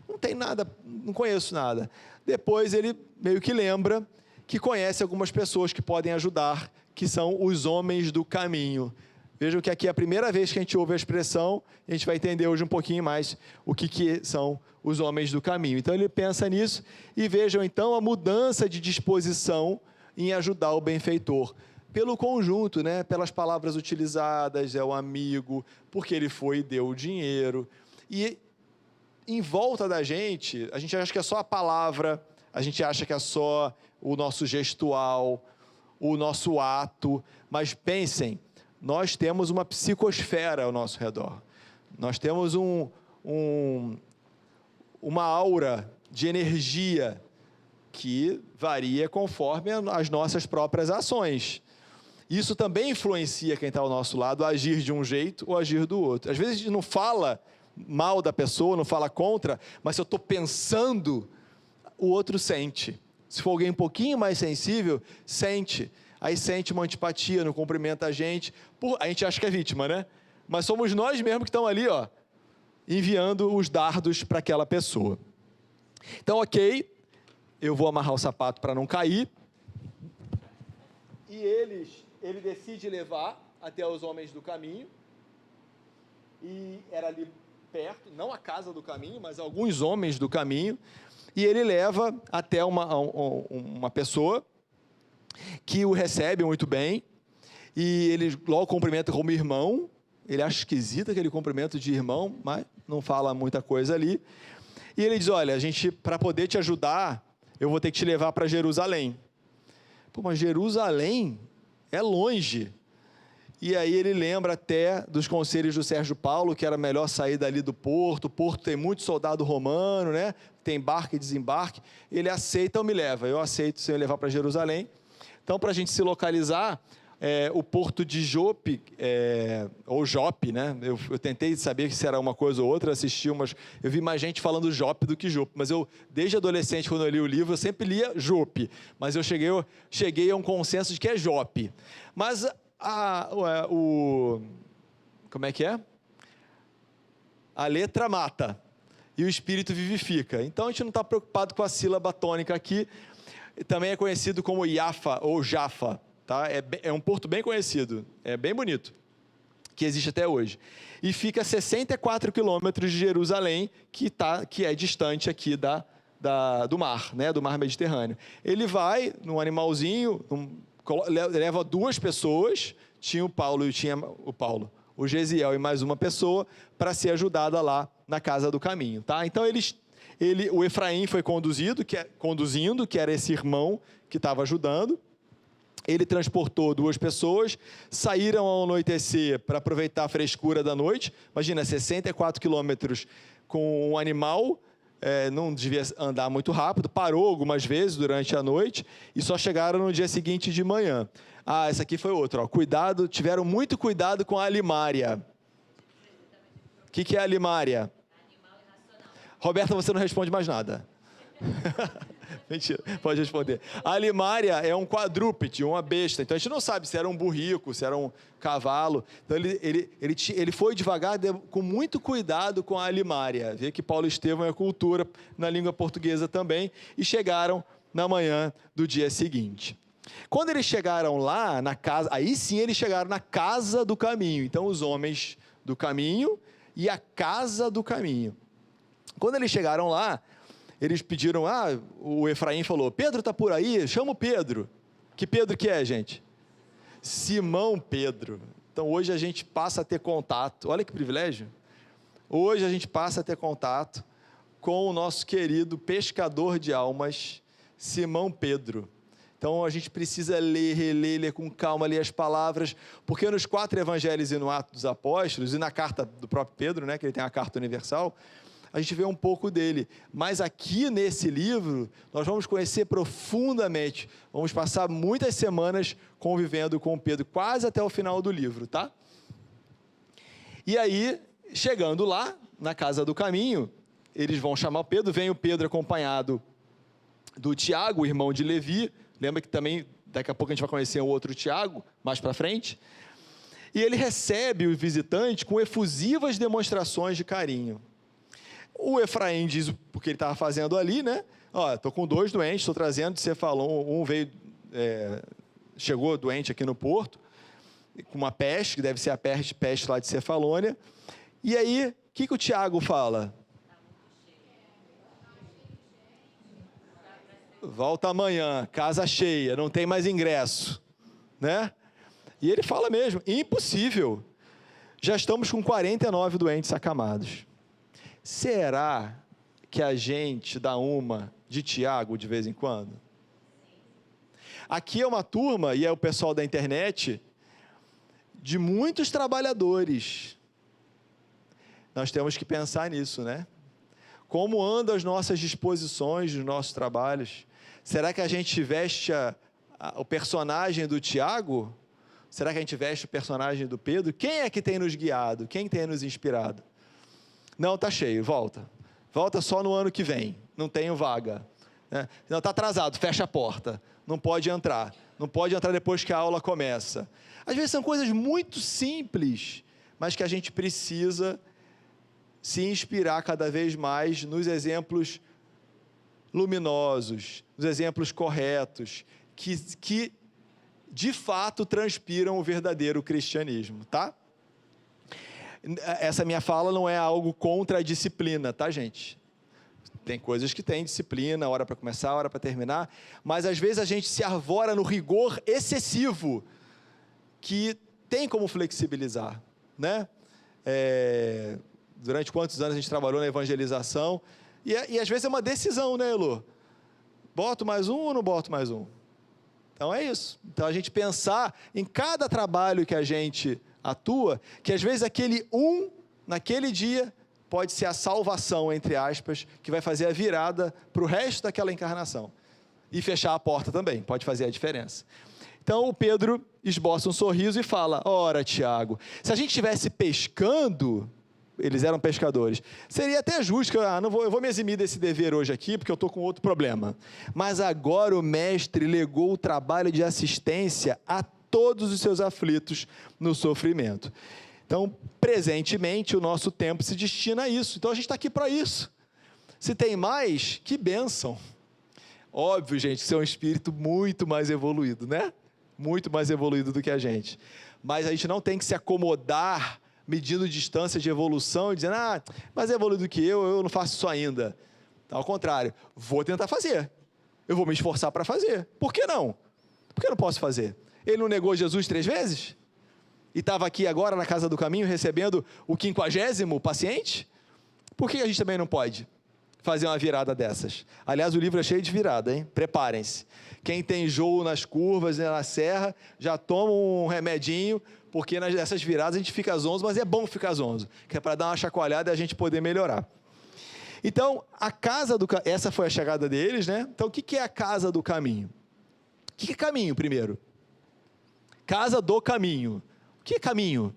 não tem nada, não conheço nada. Depois ele meio que lembra que conhece algumas pessoas que podem ajudar, que são os homens do caminho. Vejam que aqui é a primeira vez que a gente ouve a expressão, a gente vai entender hoje um pouquinho mais o que são os homens do caminho. Então ele pensa nisso e vejam então a mudança de disposição em ajudar o benfeitor. Pelo conjunto, né? Pelas palavras utilizadas, é o amigo, porque ele foi e deu o dinheiro. E em volta da gente, a gente acha que é só a palavra, a gente acha que é só o nosso gestual, o nosso ato, mas pensem, nós temos uma psicosfera ao nosso redor. Nós temos uma aura de energia que varia conforme as nossas próprias ações. Isso também influencia quem está ao nosso lado a agir de um jeito ou agir do outro. Às vezes a gente não fala mal da pessoa, não fala contra, mas se eu estou pensando, o outro sente. Se for alguém um pouquinho mais sensível, sente. Aí sente uma antipatia, não cumprimenta a gente. A gente acha que é vítima, né? Mas somos nós mesmos que estamos ali, enviando os dardos para aquela pessoa. Então, ok, eu vou amarrar o sapato para não cair. E ele decide levar até os homens do caminho. E era ali perto, não a casa do caminho, mas alguns homens do caminho. E ele leva até uma pessoa que o recebe muito bem. E ele logo cumprimenta como irmão. Ele acha esquisito aquele cumprimento de irmão, mas não fala muita coisa ali. E ele diz, olha, para poder te ajudar, eu vou ter que te levar para Jerusalém. Pô, mas Jerusalém é longe. E aí ele lembra até dos conselhos do Sérgio Paulo, que era melhor sair dali do porto. O porto tem muito soldado romano, né? Tem embarque e desembarque. Ele aceita ou me leva. Eu aceito se eu levar para Jerusalém. Então, para a gente se localizar, o porto de Jope, ou Jope, né? Eu tentei saber se era uma coisa ou outra, eu vi mais gente falando Jope do que Jope, mas eu, desde adolescente, quando eu li o livro, eu sempre lia Jope, mas eu cheguei a um consenso de que é Jope. Mas como é que é? A letra mata e o espírito vivifica. Então, a gente não está preocupado com a sílaba tônica aqui. Também é conhecido como Iafa ou Jafa. Tá? É um porto bem conhecido, é bem bonito, que existe até hoje. E fica a 64 quilômetros de Jerusalém, que é distante aqui do mar, né? Do mar Mediterrâneo. Ele vai num animalzinho, leva 2 pessoas, tinha o Gesiel e mais uma pessoa, para ser ajudada lá na casa do caminho. Tá? Então, o Efraim foi conduzindo, que era esse irmão que estava ajudando. Ele transportou 2 pessoas, saíram ao anoitecer para aproveitar a frescura da noite. Imagina, 64 quilômetros com um animal, não devia andar muito rápido, parou algumas vezes durante a noite e só chegaram no dia seguinte de manhã. Essa aqui foi outra. Tiveram muito cuidado com a alimária. O que é a alimária? Roberta, você não responde mais nada. Mentira, pode responder. A alimária é um quadrúpede, uma besta. Então, a gente não sabe se era um burrico, se era um cavalo. Então, ele foi devagar, com muito cuidado com a alimária. Vê que Paulo Estevão é cultura na língua portuguesa também. E chegaram na manhã do dia seguinte. Quando eles chegaram lá na casa, aí sim eles chegaram na casa do caminho. Então, os homens do caminho e a casa do caminho. Quando eles chegaram lá, eles pediram, o Efraim falou, Pedro está por aí, chama o Pedro. Que Pedro que é, gente? Simão Pedro. Então, hoje a gente passa a ter contato, olha que privilégio. Hoje a gente passa a ter contato com o nosso querido pescador de almas, Simão Pedro. Então, a gente precisa ler, reler, ler com calma, ler as palavras, porque nos 4 evangelhos e no Atos dos Apóstolos, e na carta do próprio Pedro, né, que ele tem a carta universal, a gente vê um pouco dele, mas aqui nesse livro, nós vamos conhecer profundamente, vamos passar muitas semanas convivendo com Pedro, quase até o final do livro, tá? E aí, chegando lá, na casa do caminho, eles vão chamar o Pedro, vem o Pedro acompanhado do Tiago, o irmão de Levi, lembra que também, daqui a pouco a gente vai conhecer o outro Tiago, mais para frente, e ele recebe o visitante com efusivas demonstrações de carinho. O Efraim diz o que ele estava fazendo ali, né? Estou com 2 doentes, estou trazendo de Cefalon, um veio, chegou doente aqui no porto, com uma peste, que deve ser a peste lá de Cefalônia. E aí, o que o Tiago fala? Volta amanhã, casa cheia, não tem mais ingresso, né? E ele fala mesmo, impossível. Já estamos com 49 doentes acamados. Será que a gente dá uma de Tiago de vez em quando? Aqui é uma turma, e é o pessoal da internet, de muitos trabalhadores. Nós temos que pensar nisso, né? Como andam as nossas disposições dos nossos trabalhos? Será que a gente veste o personagem do Tiago? Será que a gente veste o personagem do Pedro? Quem é que tem nos guiado? Quem tem nos inspirado? Não, está cheio, volta. Volta só no ano que vem, não tenho vaga. Não, está atrasado, fecha a porta. Não pode entrar. Não pode entrar depois que a aula começa. Às vezes são coisas muito simples, mas que a gente precisa se inspirar cada vez mais nos exemplos luminosos, os exemplos corretos, que de fato transpiram o verdadeiro cristianismo, tá? Essa minha fala não é algo contra a disciplina, tá, gente? Tem coisas que tem disciplina, hora para começar, hora para terminar, mas às vezes a gente se arvora no rigor excessivo, que tem como flexibilizar, né? Durante quantos anos a gente trabalhou na evangelização, e às vezes é uma decisão, né, Elô? Boto mais um ou não boto mais um? Então é isso. Então a gente pensar em cada trabalho que a gente atua, que às vezes aquele naquele dia, pode ser a salvação, entre aspas, que vai fazer a virada para o resto daquela encarnação. E fechar a porta também, pode fazer a diferença. Então o Pedro esboça um sorriso e fala: ora, Tiago, se a gente estivesse pescando, eles eram pescadores, seria até justo que eu vou me eximir desse dever hoje aqui, porque eu estou com outro problema. Mas agora o mestre legou o trabalho de assistência a todos os seus aflitos no sofrimento. Então, presentemente, o nosso tempo se destina a isso. Então, a gente está aqui para isso. Se tem mais, que bênção. Óbvio, gente, que você é um espírito muito mais evoluído, né? Muito mais evoluído do que a gente. Mas a gente não tem que se acomodar medindo distância de evolução e dizendo: mas é evoluído do que eu não faço isso ainda. Ao contrário, vou tentar fazer. Eu vou me esforçar para fazer. Por que não? Por que eu não posso fazer? Ele não negou Jesus 3 vezes? E estava aqui agora na Casa do Caminho recebendo o 50º paciente? Por que a gente também não pode fazer uma virada dessas? Aliás, o livro é cheio de virada, hein? Preparem-se. Quem tem enjoo nas curvas, na serra, já toma um remedinho, porque nessas viradas a gente fica zonzo, mas é bom ficar zonzo, que é para dar uma chacoalhada e a gente poder melhorar. Então, essa foi a chegada deles, né? Então, o que é a Casa do Caminho? O que é caminho, primeiro? Casa do Caminho. O que é caminho?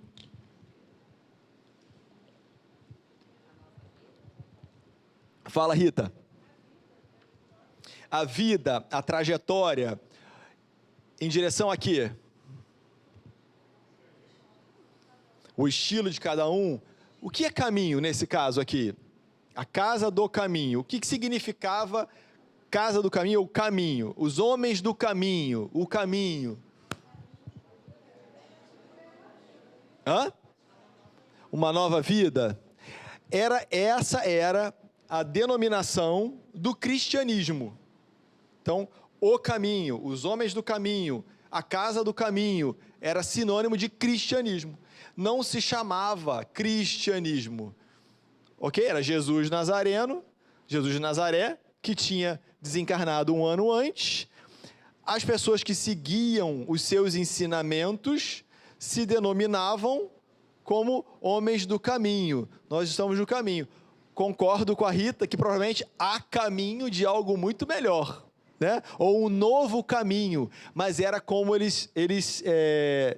Fala, Rita. A vida, a trajetória, em direção a quê? O estilo de cada um. O que é caminho nesse caso aqui? A Casa do Caminho. O que significava Casa do Caminho ou caminho? Os homens do caminho, o caminho. Uma nova vida? Essa era a denominação do cristianismo. Então, o caminho, os homens do caminho, a casa do caminho, era sinônimo de cristianismo. Não se chamava cristianismo. Ok? Era Jesus Nazareno, Jesus de Nazaré, que tinha desencarnado um ano antes. As pessoas que seguiam os seus ensinamentos se denominavam como homens do caminho. Nós estamos no caminho. Concordo com a Rita que provavelmente há caminho de algo muito melhor, né? Ou um novo caminho, mas era como eles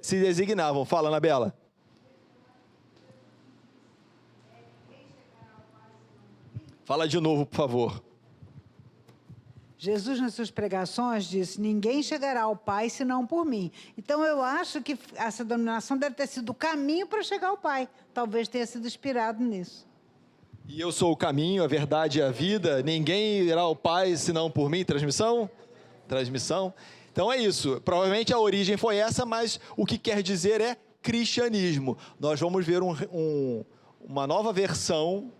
se designavam. Fala, Anabela. Fala de novo, por favor. Jesus, nas suas pregações, disse: ninguém chegará ao Pai senão por mim. Então, eu acho que essa denominação deve ter sido o caminho para chegar ao Pai. Talvez tenha sido inspirado nisso. E eu sou o caminho, a verdade e a vida. Ninguém irá ao Pai senão por mim. Transmissão? Transmissão. Então, é isso. Provavelmente a origem foi essa, mas o que quer dizer é cristianismo. Nós vamos ver uma nova versão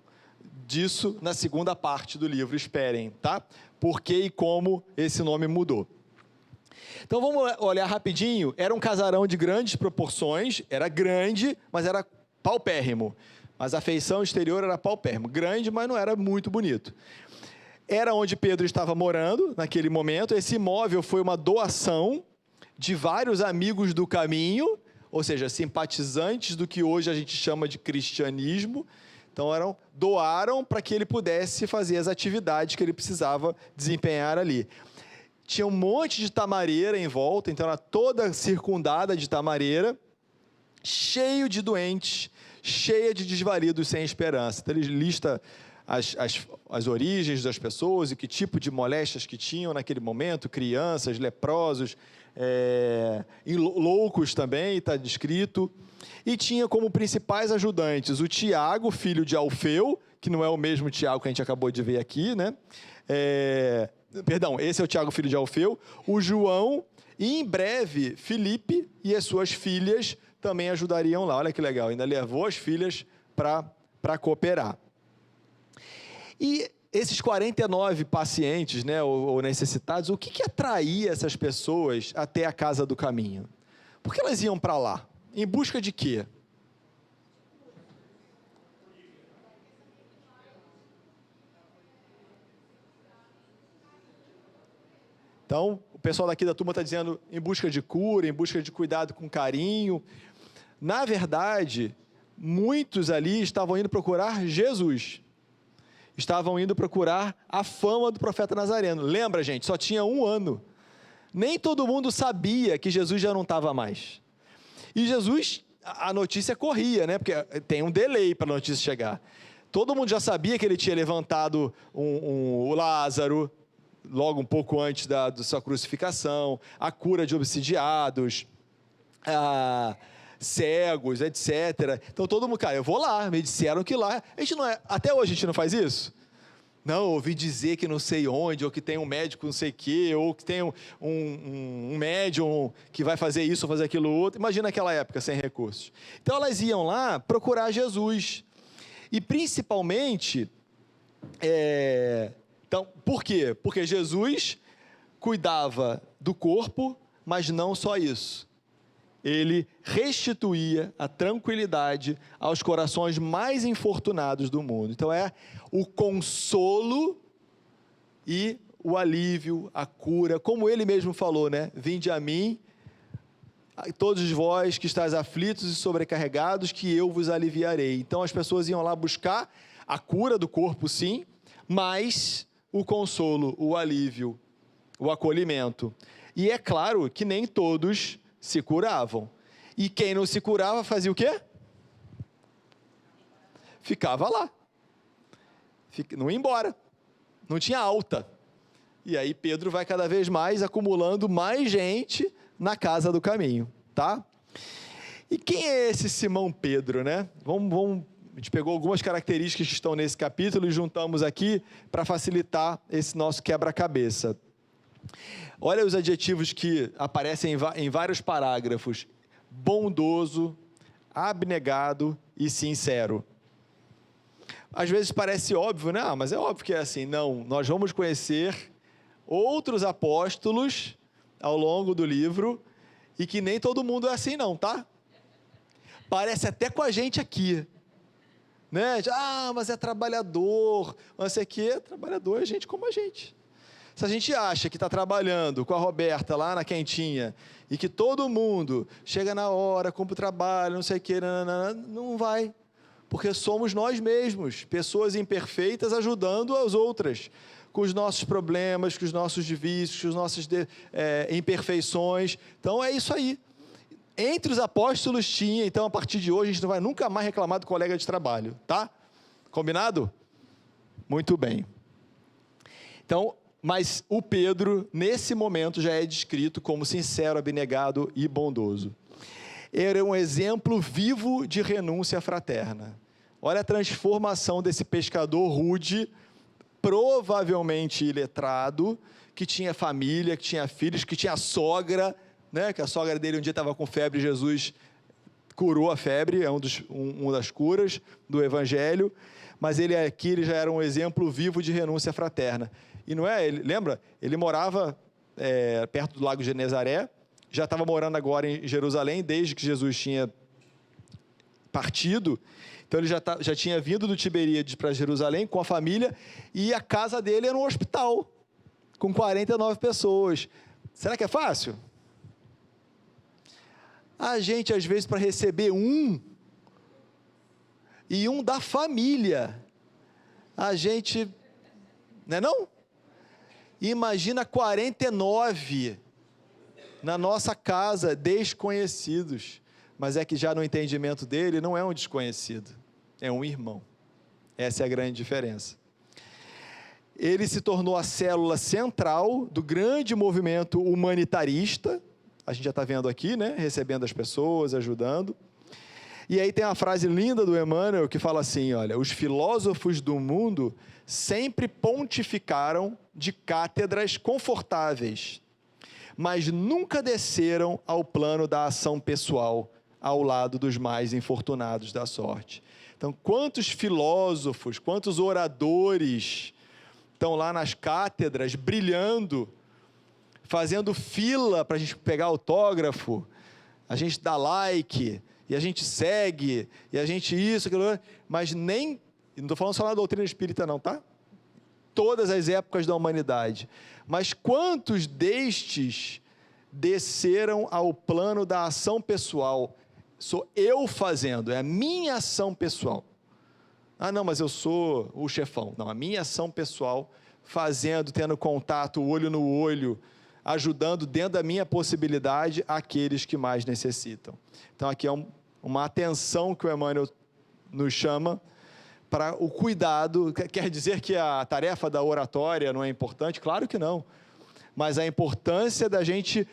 disso na segunda parte do livro. Esperem, tá? Por que e como esse nome mudou. Então, vamos olhar rapidinho. Era um casarão de grandes proporções, era grande, mas era paupérrimo. Mas a feição exterior era paupérrimo. Grande, mas não era muito bonito. Era onde Pedro estava morando naquele momento. Esse imóvel foi uma doação de vários amigos do caminho, ou seja, simpatizantes do que hoje a gente chama de cristianismo. Então, doaram para que ele pudesse fazer as atividades que ele precisava desempenhar ali. Tinha um monte de tamareira em volta, então era toda circundada de tamareira, cheio de doentes, cheia de desvalidos sem esperança. Então, ele lista as origens das pessoas e que tipo de moléstias que tinham naquele momento, crianças, leprosos, e loucos também, está descrito. E tinha como principais ajudantes o Tiago, filho de Alfeu, que não é o mesmo Tiago que a gente acabou de ver aqui, né? Perdão, esse é o Tiago, filho de Alfeu, o João, e em breve Filipe e as suas filhas também ajudariam lá. Olha que legal, ainda levou as filhas para cooperar. E esses 49 pacientes, né, ou necessitados, o que atraía essas pessoas até a casa do caminho? Por que elas iam para lá? Em busca de quê? Então, o pessoal daqui da turma está dizendo em busca de cura, em busca de cuidado com carinho. Na verdade, muitos ali estavam indo procurar Jesus. Estavam indo procurar a fama do profeta Nazareno. Lembra, gente, só tinha 1 ano. Nem todo mundo sabia que Jesus já não estava mais. E Jesus, a notícia corria, né? Porque tem um delay para a notícia chegar. Todo mundo já sabia que ele tinha levantado o Lázaro, logo um pouco antes da sua crucificação, a cura de obsidiados, cegos, etc. Então todo mundo, cara, eu vou lá, me disseram que lá, até hoje a gente não faz isso? Não, ouvi dizer que não sei onde, ou que tem um médico não sei o quê, ou que tem um médium que vai fazer isso ou fazer aquilo outro. Imagina aquela época sem recursos. Então elas iam lá procurar Jesus. E principalmente, então, por quê? Porque Jesus cuidava do corpo, mas não só isso. Ele restituía a tranquilidade aos corações mais infortunados do mundo. Então, é o consolo e o alívio, a cura. Como ele mesmo falou, né? Vinde a mim, todos vós que estáis aflitos e sobrecarregados, que eu vos aliviarei. Então, as pessoas iam lá buscar a cura do corpo, sim, mas o consolo, o alívio, o acolhimento. E é claro que nem todos se curavam. E quem não se curava fazia o quê? Ficava lá. Não ia embora. Não tinha alta. E aí Pedro vai cada vez mais acumulando mais gente na casa do caminho, tá? E quem é esse Simão Pedro, né? A gente pegou algumas características que estão nesse capítulo e juntamos aqui para facilitar esse nosso quebra-cabeça. Olha os adjetivos que aparecem em vários parágrafos: bondoso, abnegado e sincero. Às vezes parece óbvio, né? Mas é óbvio que é assim. Não, nós vamos conhecer outros apóstolos ao longo do livro e que nem todo mundo é assim não, tá? Parece até com a gente aqui, né? Mas é trabalhador, não sei o quê. Trabalhador é gente como a gente. Se a gente acha que está trabalhando com a Roberta lá na quentinha e que todo mundo chega na hora, cumpre o trabalho, não sei o quê, não vai. Porque somos nós mesmos, pessoas imperfeitas ajudando as outras, com os nossos problemas, com os nossos vícios, com as nossas imperfeições. Então é isso aí. Entre os apóstolos tinha, então a partir de hoje a gente não vai nunca mais reclamar do colega de trabalho, tá? Combinado? Muito bem. Então, mas o Pedro, nesse momento, já é descrito como sincero, abnegado e bondoso. Era um exemplo vivo de renúncia fraterna. Olha a transformação desse pescador rude, provavelmente iletrado, que tinha família, que tinha filhos, que tinha sogra, né? Que a sogra dele um dia estava com febre, Jesus curou a febre, é uma das curas do Evangelho, mas ele já era um exemplo vivo de renúncia fraterna. E não é, lembra? Ele morava perto do Lago de Genezaré, já estava morando agora em Jerusalém, desde que Jesus tinha partido. Então ele já tinha vindo do Tiberíades para Jerusalém com a família, e a casa dele era um hospital, com 49 pessoas. Será que é fácil? A gente, às vezes, para receber um da família, a gente, não é não? Imagina 49 na nossa casa, desconhecidos. Mas é que já no entendimento dele, não é um desconhecido, é um irmão. Essa é a grande diferença. Ele se tornou a célula central do grande movimento humanitarista. A gente já está vendo aqui, né? Recebendo as pessoas, ajudando. E aí tem uma frase linda do Emmanuel que fala assim, olha, os filósofos do mundo sempre pontificaram de cátedras confortáveis, mas nunca desceram ao plano da ação pessoal, ao lado dos mais infortunados da sorte. Então, quantos filósofos, quantos oradores estão lá nas cátedras, brilhando, fazendo fila para a gente pegar autógrafo, a gente dá like, e a gente segue, e a gente isso, aquilo, mas nem, não estou falando só na doutrina espírita não, tá? Todas as épocas da humanidade. Mas quantos destes desceram ao plano da ação pessoal? Sou eu fazendo, é a minha ação pessoal. Ah, não, mas eu sou o chefão. Não, a minha ação pessoal, fazendo, tendo contato, olho no olho, ajudando dentro da minha possibilidade aqueles que mais necessitam. Então, aqui é uma atenção que o Emmanuel nos chama para o cuidado. Quer dizer que a tarefa da oratória não é importante? Claro que não. Mas a importância da gente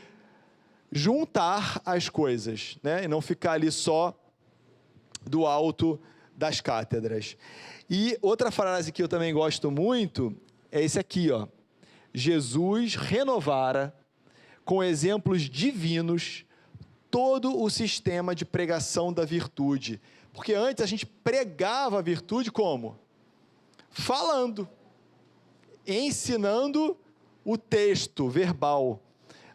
juntar as coisas, né? E não ficar ali só do alto das cátedras. E outra frase que eu também gosto muito é esse aqui, ó. Jesus renovara, com exemplos divinos, todo o sistema de pregação da virtude. Porque antes a gente pregava a virtude como? Falando, ensinando o texto verbal.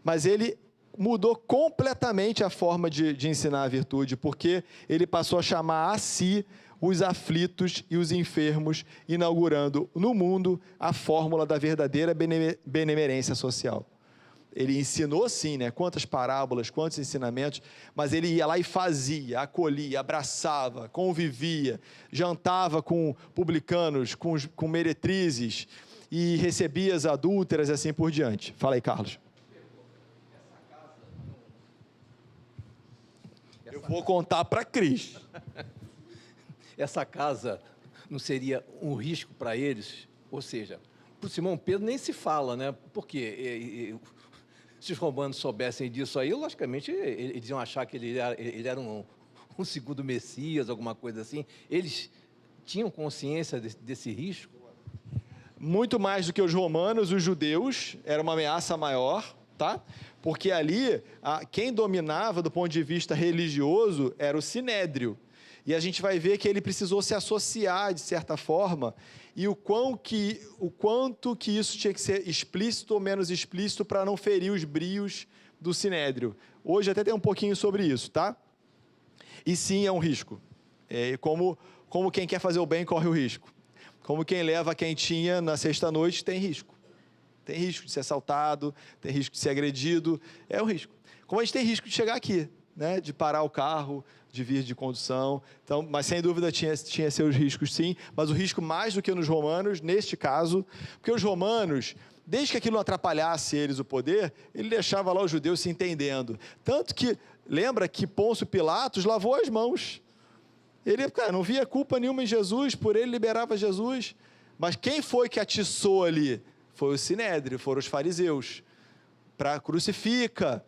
Mas ele mudou completamente a forma de ensinar a virtude, porque ele passou a chamar a si os aflitos e os enfermos, inaugurando no mundo a fórmula da verdadeira benemerência social. Ele ensinou sim, né? Quantas parábolas, quantos ensinamentos, mas ele ia lá e fazia, acolhia, abraçava, convivia, jantava com publicanos, com meretrizes e recebia as adúlteras e assim por diante. Fala aí, Carlos. Eu vou contar para Cris. Essa casa não seria um risco para eles? Ou seja, para o Simão Pedro nem se fala, né? Porque se os romanos soubessem disso aí, logicamente, eles iam achar que ele era um segundo Messias, alguma coisa assim. Eles tinham consciência desse risco? Muito mais do que os romanos, os judeus, era uma ameaça maior, tá? Porque ali, quem dominava do ponto de vista religioso era o Sinédrio. E a gente vai ver que ele precisou se associar, de certa forma, e o quanto que isso tinha que ser explícito ou menos explícito para não ferir os brios do Sinédrio. Hoje até tem um pouquinho sobre isso, tá? E sim, é um risco. Como quem quer fazer o bem corre o risco. Como quem leva a quentinha na sexta-noite tem risco. Tem risco de ser assaltado, tem risco de ser agredido, é um risco. Como a gente tem risco de chegar aqui, né? De parar o carro, de vir de condução, então, mas sem dúvida tinha seus riscos sim, mas o risco mais do que nos romanos, neste caso, porque os romanos, desde que aquilo não atrapalhasse eles o poder, ele deixava lá os judeus se entendendo, tanto que, lembra que Pôncio Pilatos lavou as mãos, ele não via culpa nenhuma em Jesus, por ele liberava Jesus, mas quem foi que atiçou ali? Foi o Sinédrio, foram os fariseus, para crucifica.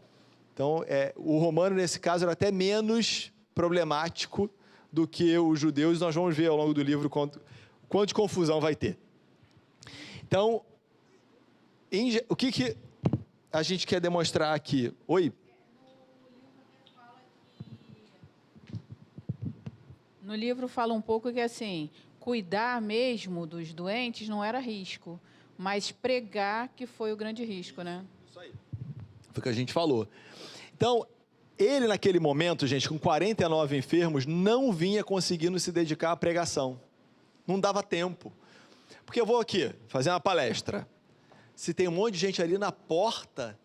Então, o romano, nesse caso, era até menos problemático do que os judeus. Nós vamos ver ao longo do livro quanto de confusão vai ter. Então, o que a gente quer demonstrar aqui? Oi? No livro fala um pouco que, assim, cuidar mesmo dos doentes não era risco, mas pregar que foi o grande risco, né? Isso aí. Foi o que a gente falou. Então, ele naquele momento, gente, com 49 enfermos, não vinha conseguindo se dedicar à pregação. Não dava tempo. Porque eu vou aqui fazer uma palestra. Se tem um monte de gente ali na porta,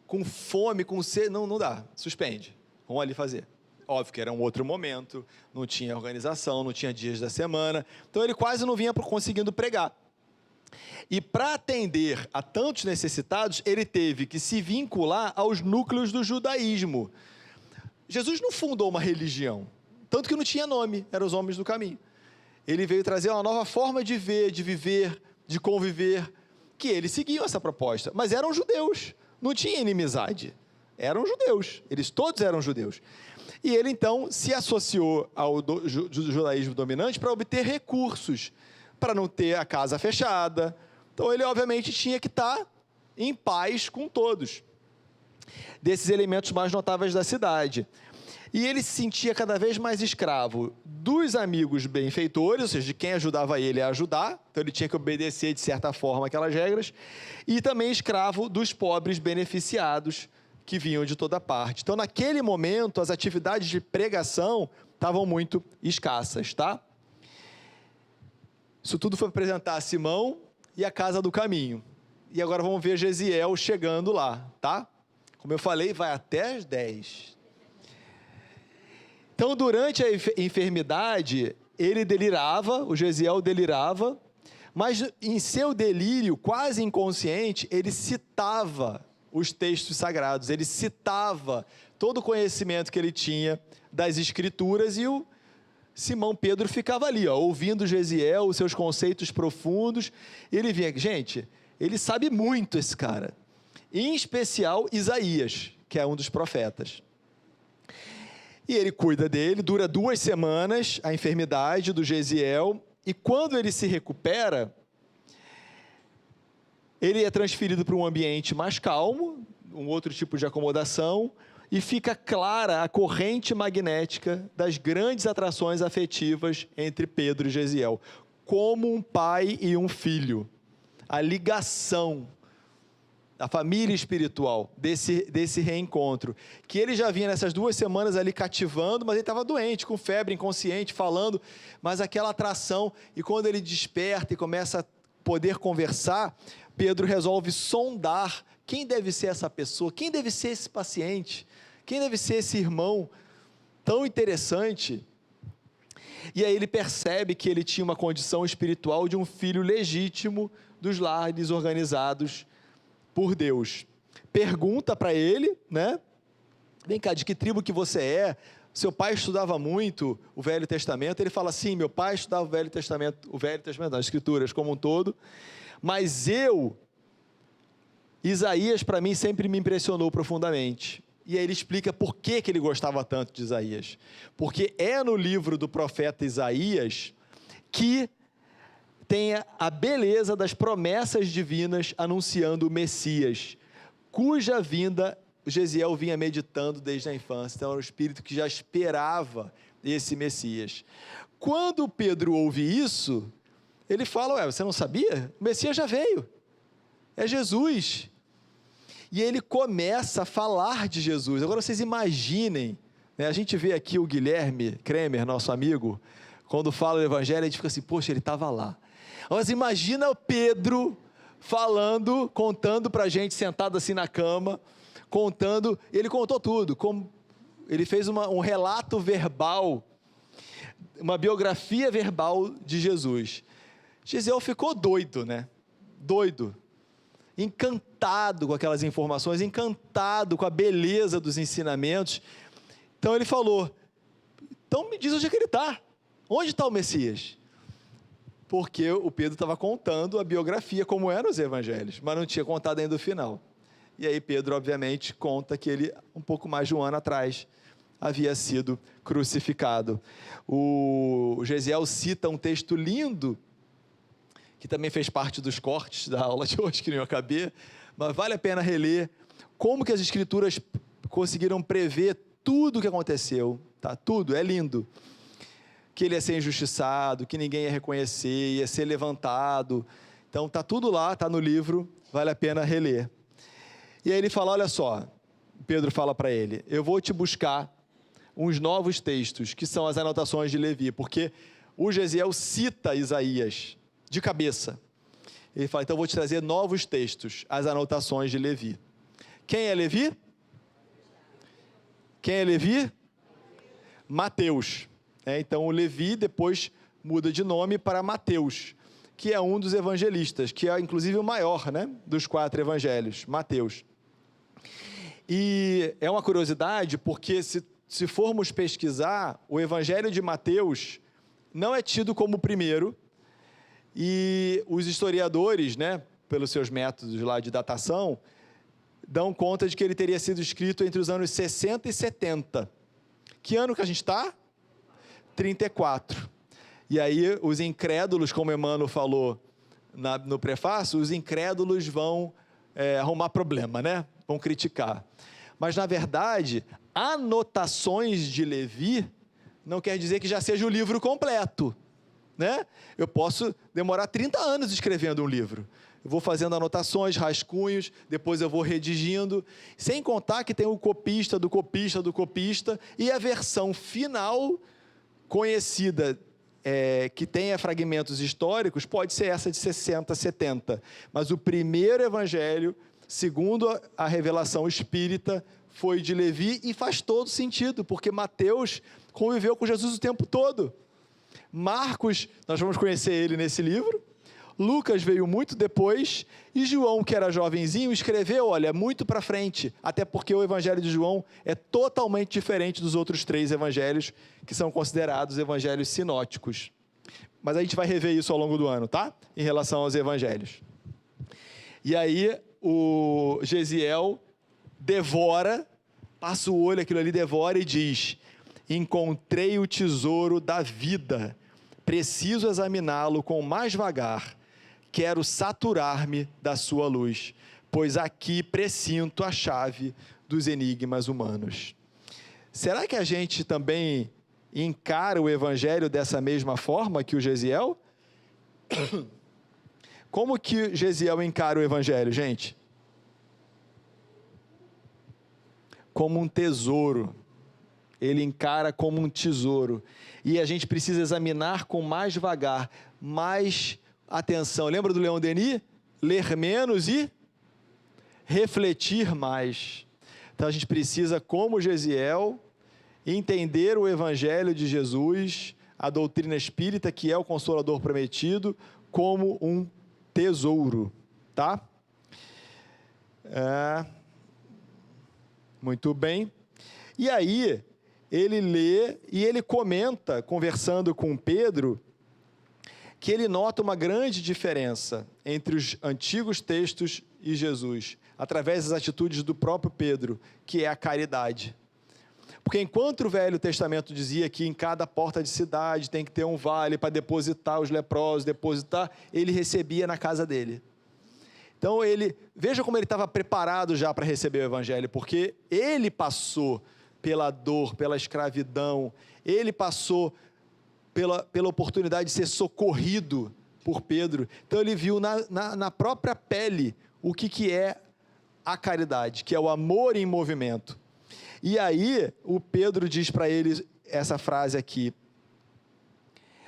com fome, com sede, não dá. Suspende. Vamos ali fazer. Óbvio que era um outro momento, não tinha organização, não tinha dias da semana. Então, ele quase não vinha conseguindo pregar. E para atender a tantos necessitados, ele teve que se vincular aos núcleos do judaísmo. Jesus não fundou uma religião, tanto que não tinha nome, eram os homens do caminho. ele veio trazer uma nova forma de ver, de viver, de conviver, que eles seguiam essa proposta, mas eram judeus, não tinha inimizade, eram judeus, eles todos eram judeus. E ele, então, se associou ao judaísmo dominante para obter recursos, para não ter a casa fechada. Então, ele, obviamente, tinha que estar em paz com todos, desses elementos mais notáveis da cidade. E ele se sentia cada vez mais escravo dos amigos benfeitores, ou seja, de quem ajudava ele a ajudar, então ele tinha que obedecer, de certa forma, aquelas regras, e também escravo dos pobres beneficiados, que vinham de toda parte. Então, naquele momento, as atividades de pregação estavam muito escassas, tá? Isso tudo foi apresentar a Simão e a Casa do Caminho. E agora vamos ver Gesiel chegando lá, tá? Como eu falei, vai até as 10. Então, durante a enfermidade, ele delirava, o Gesiel delirava, mas em seu delírio, quase inconsciente, ele citava os textos sagrados, ele citava todo o conhecimento que ele tinha das Escrituras, e o Simão Pedro ficava ali, ó, ouvindo Gesiel, os seus conceitos profundos, e ele vinha, gente, ele sabe muito, esse cara, em especial Isaías, que é um dos profetas. E ele cuida dele, dura 2 semanas a enfermidade do Gesiel, e quando ele se recupera, ele é transferido para um ambiente mais calmo, um outro tipo de acomodação, e fica clara a corrente magnética das grandes atrações afetivas entre Pedro e Gesiel, como um pai e um filho. A ligação, a família espiritual desse reencontro, que ele já vinha nessas 2 semanas ali cativando, mas ele estava doente, com febre, inconsciente, falando, mas aquela atração, e quando ele desperta e começa a poder conversar, Pedro resolve sondar quem deve ser essa pessoa, quem deve ser esse paciente, quem deve ser esse irmão tão interessante. E aí ele percebe que ele tinha uma condição espiritual de um filho legítimo dos lares organizados por Deus. Pergunta para ele, né? Vem cá, de que tribo que você é? Seu pai estudava muito o Velho Testamento. Ele fala assim, meu pai estudava o Velho Testamento, as Escrituras como um todo, mas Isaías para mim sempre me impressionou profundamente. E aí ele explica por que ele gostava tanto de Isaías. Porque é no livro do profeta Isaías que tem a beleza das promessas divinas anunciando o Messias, cuja vinda Gesiel vinha meditando desde a infância. Então era o espírito que já esperava esse Messias. Quando Pedro ouve isso, ele fala, ué, você não sabia? O Messias já veio, é Jesus. E ele começa a falar de Jesus. Agora vocês imaginem, né, a gente vê aqui o Guilherme Kremer, nosso amigo, quando fala o evangelho, a gente fica assim, poxa, ele estava lá. Mas imagina o Pedro falando, contando para a gente, sentado assim na cama, contando, ele contou tudo, ele fez um relato verbal, uma biografia verbal de Jesus. Gesiel ficou doido, né? Doido. Encantado com aquelas informações, encantado com a beleza dos ensinamentos. Então ele falou, então me diz onde é que ele está, onde está o Messias? Porque o Pedro estava contando a biografia, como eram os evangelhos, mas não tinha contado ainda o final. E aí Pedro, obviamente, conta que ele, um pouco mais de 1 ano atrás, havia sido crucificado. O Gesiel cita um texto lindo, que também fez parte dos cortes da aula de hoje, que não ia caber, mas vale a pena reler, como que as Escrituras conseguiram prever tudo o que aconteceu, tá? Tudo, é lindo. Que ele ia ser injustiçado, que ninguém ia reconhecer, ia ser levantado. Então, está tudo lá, está no livro, vale a pena reler. E aí ele fala, olha só, Pedro fala para ele, eu vou te buscar uns novos textos, que são as anotações de Levi, porque o Gesiel cita Isaías de cabeça. Ele fala, então eu vou te trazer novos textos, as anotações de Levi. Quem é Levi? Quem é Levi? Mateus. Então o Levi depois muda de nome para Mateus, que é um dos evangelistas, que é inclusive o maior, né, dos 4 evangelhos, Mateus. E é uma curiosidade, porque se formos pesquisar, o evangelho de Mateus não é tido como o primeiro, e os historiadores, né, pelos seus métodos lá de datação, dão conta de que ele teria sido escrito entre os anos 60 e 70. Que ano que a gente está? 34. E aí os incrédulos, como Emmanuel falou no prefácio, os incrédulos vão arrumar problema, né? Vão criticar. Mas, na verdade, anotações de Levi não quer dizer que já seja o livro completo, né? Eu posso demorar 30 anos escrevendo um livro. Eu vou fazendo anotações, rascunhos, depois eu vou redigindo, sem contar que tem o copista do copista do copista, e a versão final conhecida, que tenha fragmentos históricos, pode ser essa de 60, 70. Mas o primeiro evangelho, segundo a revelação espírita, foi de Levi, e faz todo sentido, porque Mateus conviveu com Jesus o tempo todo. Marcos, nós vamos conhecer ele nesse livro. Lucas veio muito depois, e João, que era jovenzinho, escreveu, olha, muito para frente, até porque o evangelho de João é totalmente diferente dos outros 3 evangelhos, que são considerados evangelhos sinóticos. Mas a gente vai rever isso ao longo do ano, tá? Em relação aos evangelhos. E aí, o Gesiel devora, passa o olho, aquilo ali devora e diz: encontrei o tesouro da vida, preciso examiná-lo com mais vagar, quero saturar-me da sua luz, pois aqui presinto a chave dos enigmas humanos. Será que a gente também encara o evangelho dessa mesma forma que o Gesiel? Como que Gesiel encara o evangelho, gente? Como um tesouro. Ele encara como um tesouro. E a gente precisa examinar com mais vagar, mais atenção. Lembra do Leon Denis? Ler menos e refletir mais. Então a gente precisa, como Gesiel, entender o evangelho de Jesus, a doutrina espírita, que é o Consolador prometido, como um tesouro, tá? Muito bem. E aí, ele lê e ele comenta, conversando com Pedro, que ele nota uma grande diferença entre os antigos textos e Jesus, através das atitudes do próprio Pedro, que é a caridade. Porque enquanto o Velho Testamento dizia que em cada porta de cidade tem que ter um vale para depositar os leprosos, ele recebia na casa dele. Então, veja como ele estava preparado já para receber o Evangelho, porque ele passou pela dor, pela escravidão, ele passou pela oportunidade de ser socorrido por Pedro. Então, ele viu na própria pele o que é a caridade, que é o amor em movimento. E aí, o Pedro diz para ele essa frase aqui: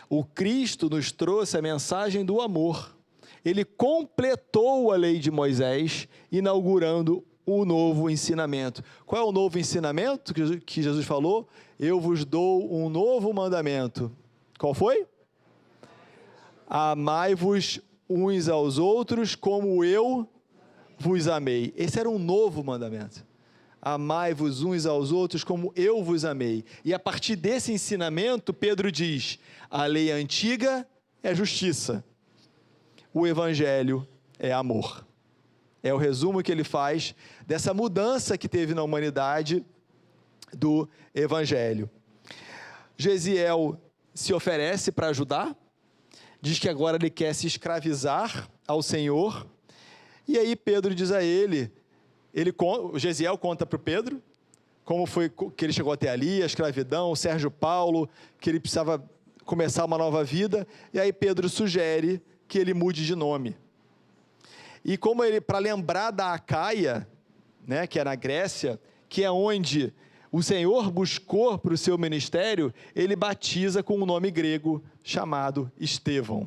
o Cristo nos trouxe a mensagem do amor. Ele completou a lei de Moisés, inaugurando o novo ensinamento. Qual é o novo ensinamento que Jesus falou? Eu vos dou um novo mandamento. Qual foi? Amai-vos uns aos outros como eu vos amei. Esse era um novo mandamento. Amai-vos uns aos outros como eu vos amei. E a partir desse ensinamento, Pedro diz: a lei antiga é justiça. O evangelho é amor. É o resumo que ele faz dessa mudança que teve na humanidade do evangelho. Gesiel se oferece para ajudar, diz que agora ele quer se escravizar ao Senhor, e aí Pedro diz a ele, Gesiel conta para o Pedro, como foi que ele chegou até ali, a escravidão, o Sérgio Paulo, que ele precisava começar uma nova vida, e aí Pedro sugere que ele mude de nome. E como ele, para lembrar da Acaia, né, que é na Grécia, que é onde o Senhor buscou para o seu ministério, ele batiza com um nome grego chamado Estevão.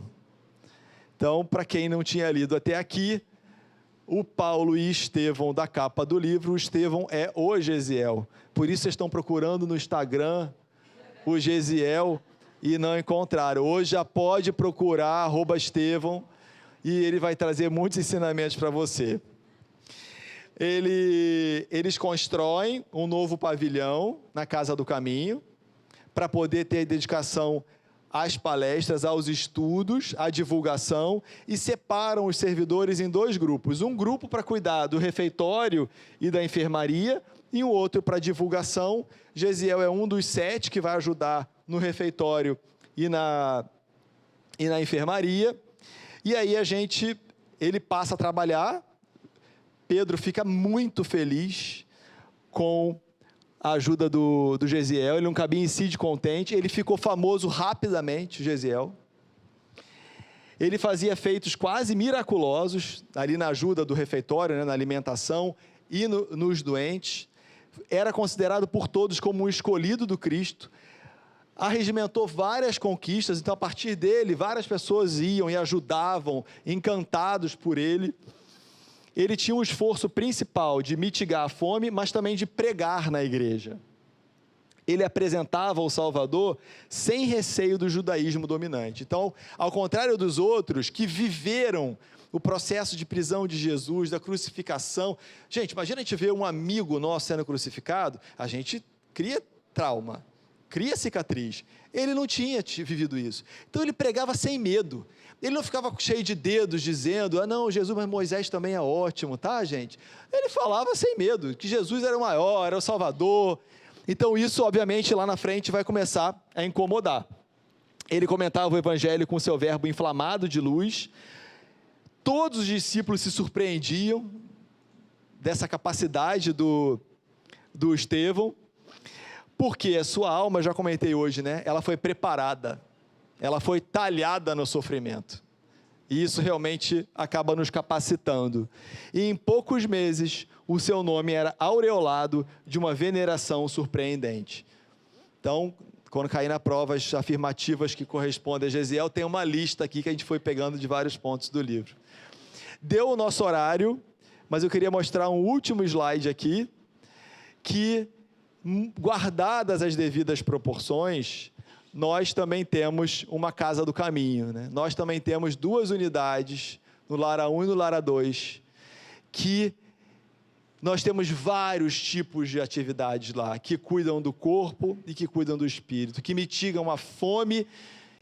Então, para quem não tinha lido até aqui, o Paulo e Estevão da capa do livro, o Estevão é o Gesiel. Por isso vocês estão procurando no Instagram o Gesiel e não encontraram. Hoje já pode procurar @Estevão e ele vai trazer muitos ensinamentos para você. Eles constroem um novo pavilhão na Casa do Caminho para poder ter dedicação às palestras, aos estudos, à divulgação, e separam os servidores em 2 grupos. Um grupo para cuidar do refeitório e da enfermaria, e um outro para divulgação. Gesiel é um dos 7 que vai ajudar no refeitório e na enfermaria. E aí ele passa a trabalhar. Pedro fica muito feliz com a ajuda do Gesiel, ele não cabia em si de contente, ele ficou famoso rapidamente, o Gesiel. Ele fazia feitos quase miraculosos, ali na ajuda do refeitório, né, na alimentação e nos doentes. Era considerado por todos como um escolhido do Cristo. Arregimentou várias conquistas, então a partir dele, várias pessoas iam e ajudavam, encantados por ele. Ele tinha um esforço principal de mitigar a fome, mas também de pregar na igreja. Ele apresentava o Salvador sem receio do judaísmo dominante. Então, ao contrário dos outros que viveram o processo de prisão de Jesus, da crucificação. Gente, imagina a gente ver um amigo nosso sendo crucificado, a gente cria trauma, cria cicatriz. Ele não tinha vivido isso. Então, ele pregava sem medo. Ele não ficava cheio de dedos dizendo, não, Jesus, mas Moisés também é ótimo, tá, gente? Ele falava sem medo, que Jesus era o maior, era o Salvador. Então, isso, obviamente, lá na frente vai começar a incomodar. Ele comentava o evangelho com seu verbo inflamado de luz. Todos os discípulos se surpreendiam dessa capacidade do Estevão, porque a sua alma, já comentei hoje, né? Ela foi preparada. Ela foi talhada no sofrimento. E isso realmente acaba nos capacitando. E em poucos meses, o seu nome era aureolado de uma veneração surpreendente. Então, quando cair na prova as afirmativas que correspondem a Gesiel, tem uma lista aqui que a gente foi pegando de vários pontos do livro. Deu o nosso horário, mas eu queria mostrar um último slide aqui, que, guardadas as devidas proporções, nós também temos uma casa do caminho, né? Nós também temos 2 unidades, no Lar 1 e no Lar 2, que nós temos vários tipos de atividades lá, que cuidam do corpo e que cuidam do espírito, que mitigam a fome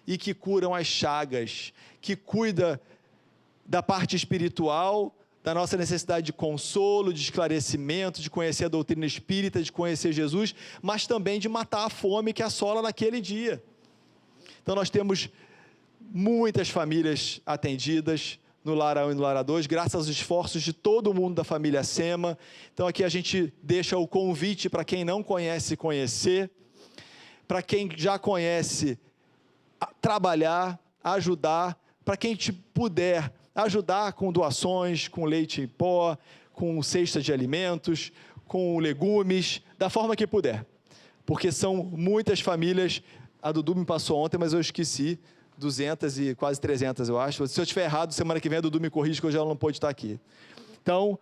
e que curam as chagas, que cuida da parte espiritual, da nossa necessidade de consolo, de esclarecimento, de conhecer a doutrina espírita, de conhecer Jesus, mas também de matar a fome que assola naquele dia. Então, nós temos muitas famílias atendidas no Lar 1 e no Lar 2, graças aos esforços de todo mundo da família Sema. Então, aqui a gente deixa o convite para quem não conhece conhecer, para quem já conhece trabalhar, ajudar, para quem puder ajudar com doações, com leite em pó, com cesta de alimentos, com legumes, da forma que puder. Porque são muitas famílias, a Dudu me passou ontem, mas eu esqueci, 200 e quase 300, eu acho. Se eu estiver errado, semana que vem a Dudu me corrige, que hoje ela não pôde estar aqui. Então,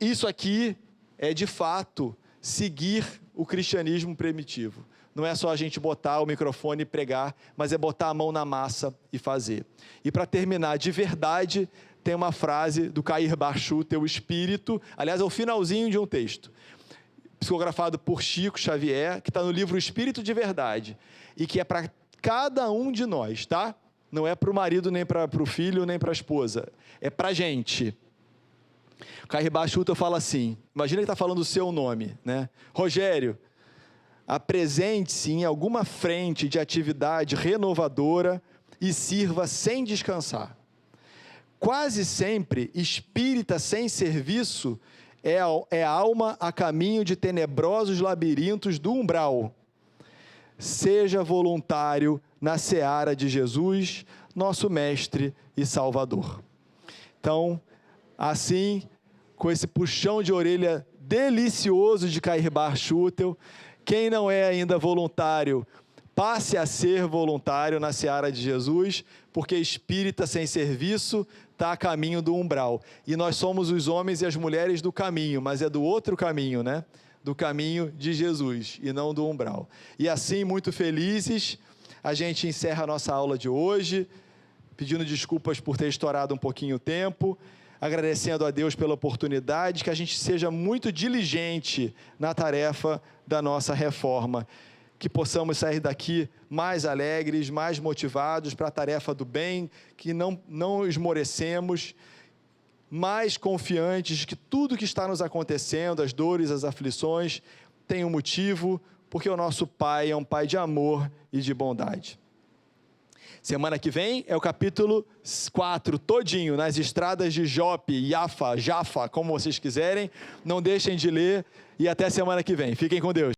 isso aqui é, de fato, seguir o cristianismo primitivo. Não é só a gente botar o microfone e pregar, mas é botar a mão na massa e fazer. E para terminar, de verdade, tem uma frase do Cair Bachuta, o Espírito, aliás, é o finalzinho de um texto, psicografado por Chico Xavier, que está no livro Espírito de Verdade, e que é para cada um de nós, tá? Não é para o marido, nem para o filho, nem para a esposa, é para a gente. O Cair Bachuta fala assim, imagina que está falando o seu nome, né? Rogério, apresente-se em alguma frente de atividade renovadora e sirva sem descansar. Quase sempre, espírita sem serviço é alma a caminho de tenebrosos labirintos do umbral. Seja voluntário na seara de Jesus, nosso Mestre e Salvador. Então, assim, com esse puxão de orelha delicioso de Cair Bachuta, quem não é ainda voluntário, passe a ser voluntário na seara de Jesus, porque espírita sem serviço está a caminho do umbral. E nós somos os homens e as mulheres do caminho, mas é do outro caminho, né? Do caminho de Jesus e não do umbral. E assim, muito felizes, a gente encerra a nossa aula de hoje, pedindo desculpas por ter estourado um pouquinho o tempo, agradecendo a Deus pela oportunidade, que a gente seja muito diligente na tarefa da nossa reforma. que possamos sair daqui mais alegres, mais motivados para a tarefa do bem, que não esmorecemos, mais confiantes que tudo que está nos acontecendo, as dores, as aflições, tem um motivo, porque o nosso Pai é um Pai de amor e de bondade. Semana que vem é o capítulo 4, todinho, nas estradas de Jope, Jafa, como vocês quiserem. Não deixem de ler e até semana que vem. Fiquem com Deus.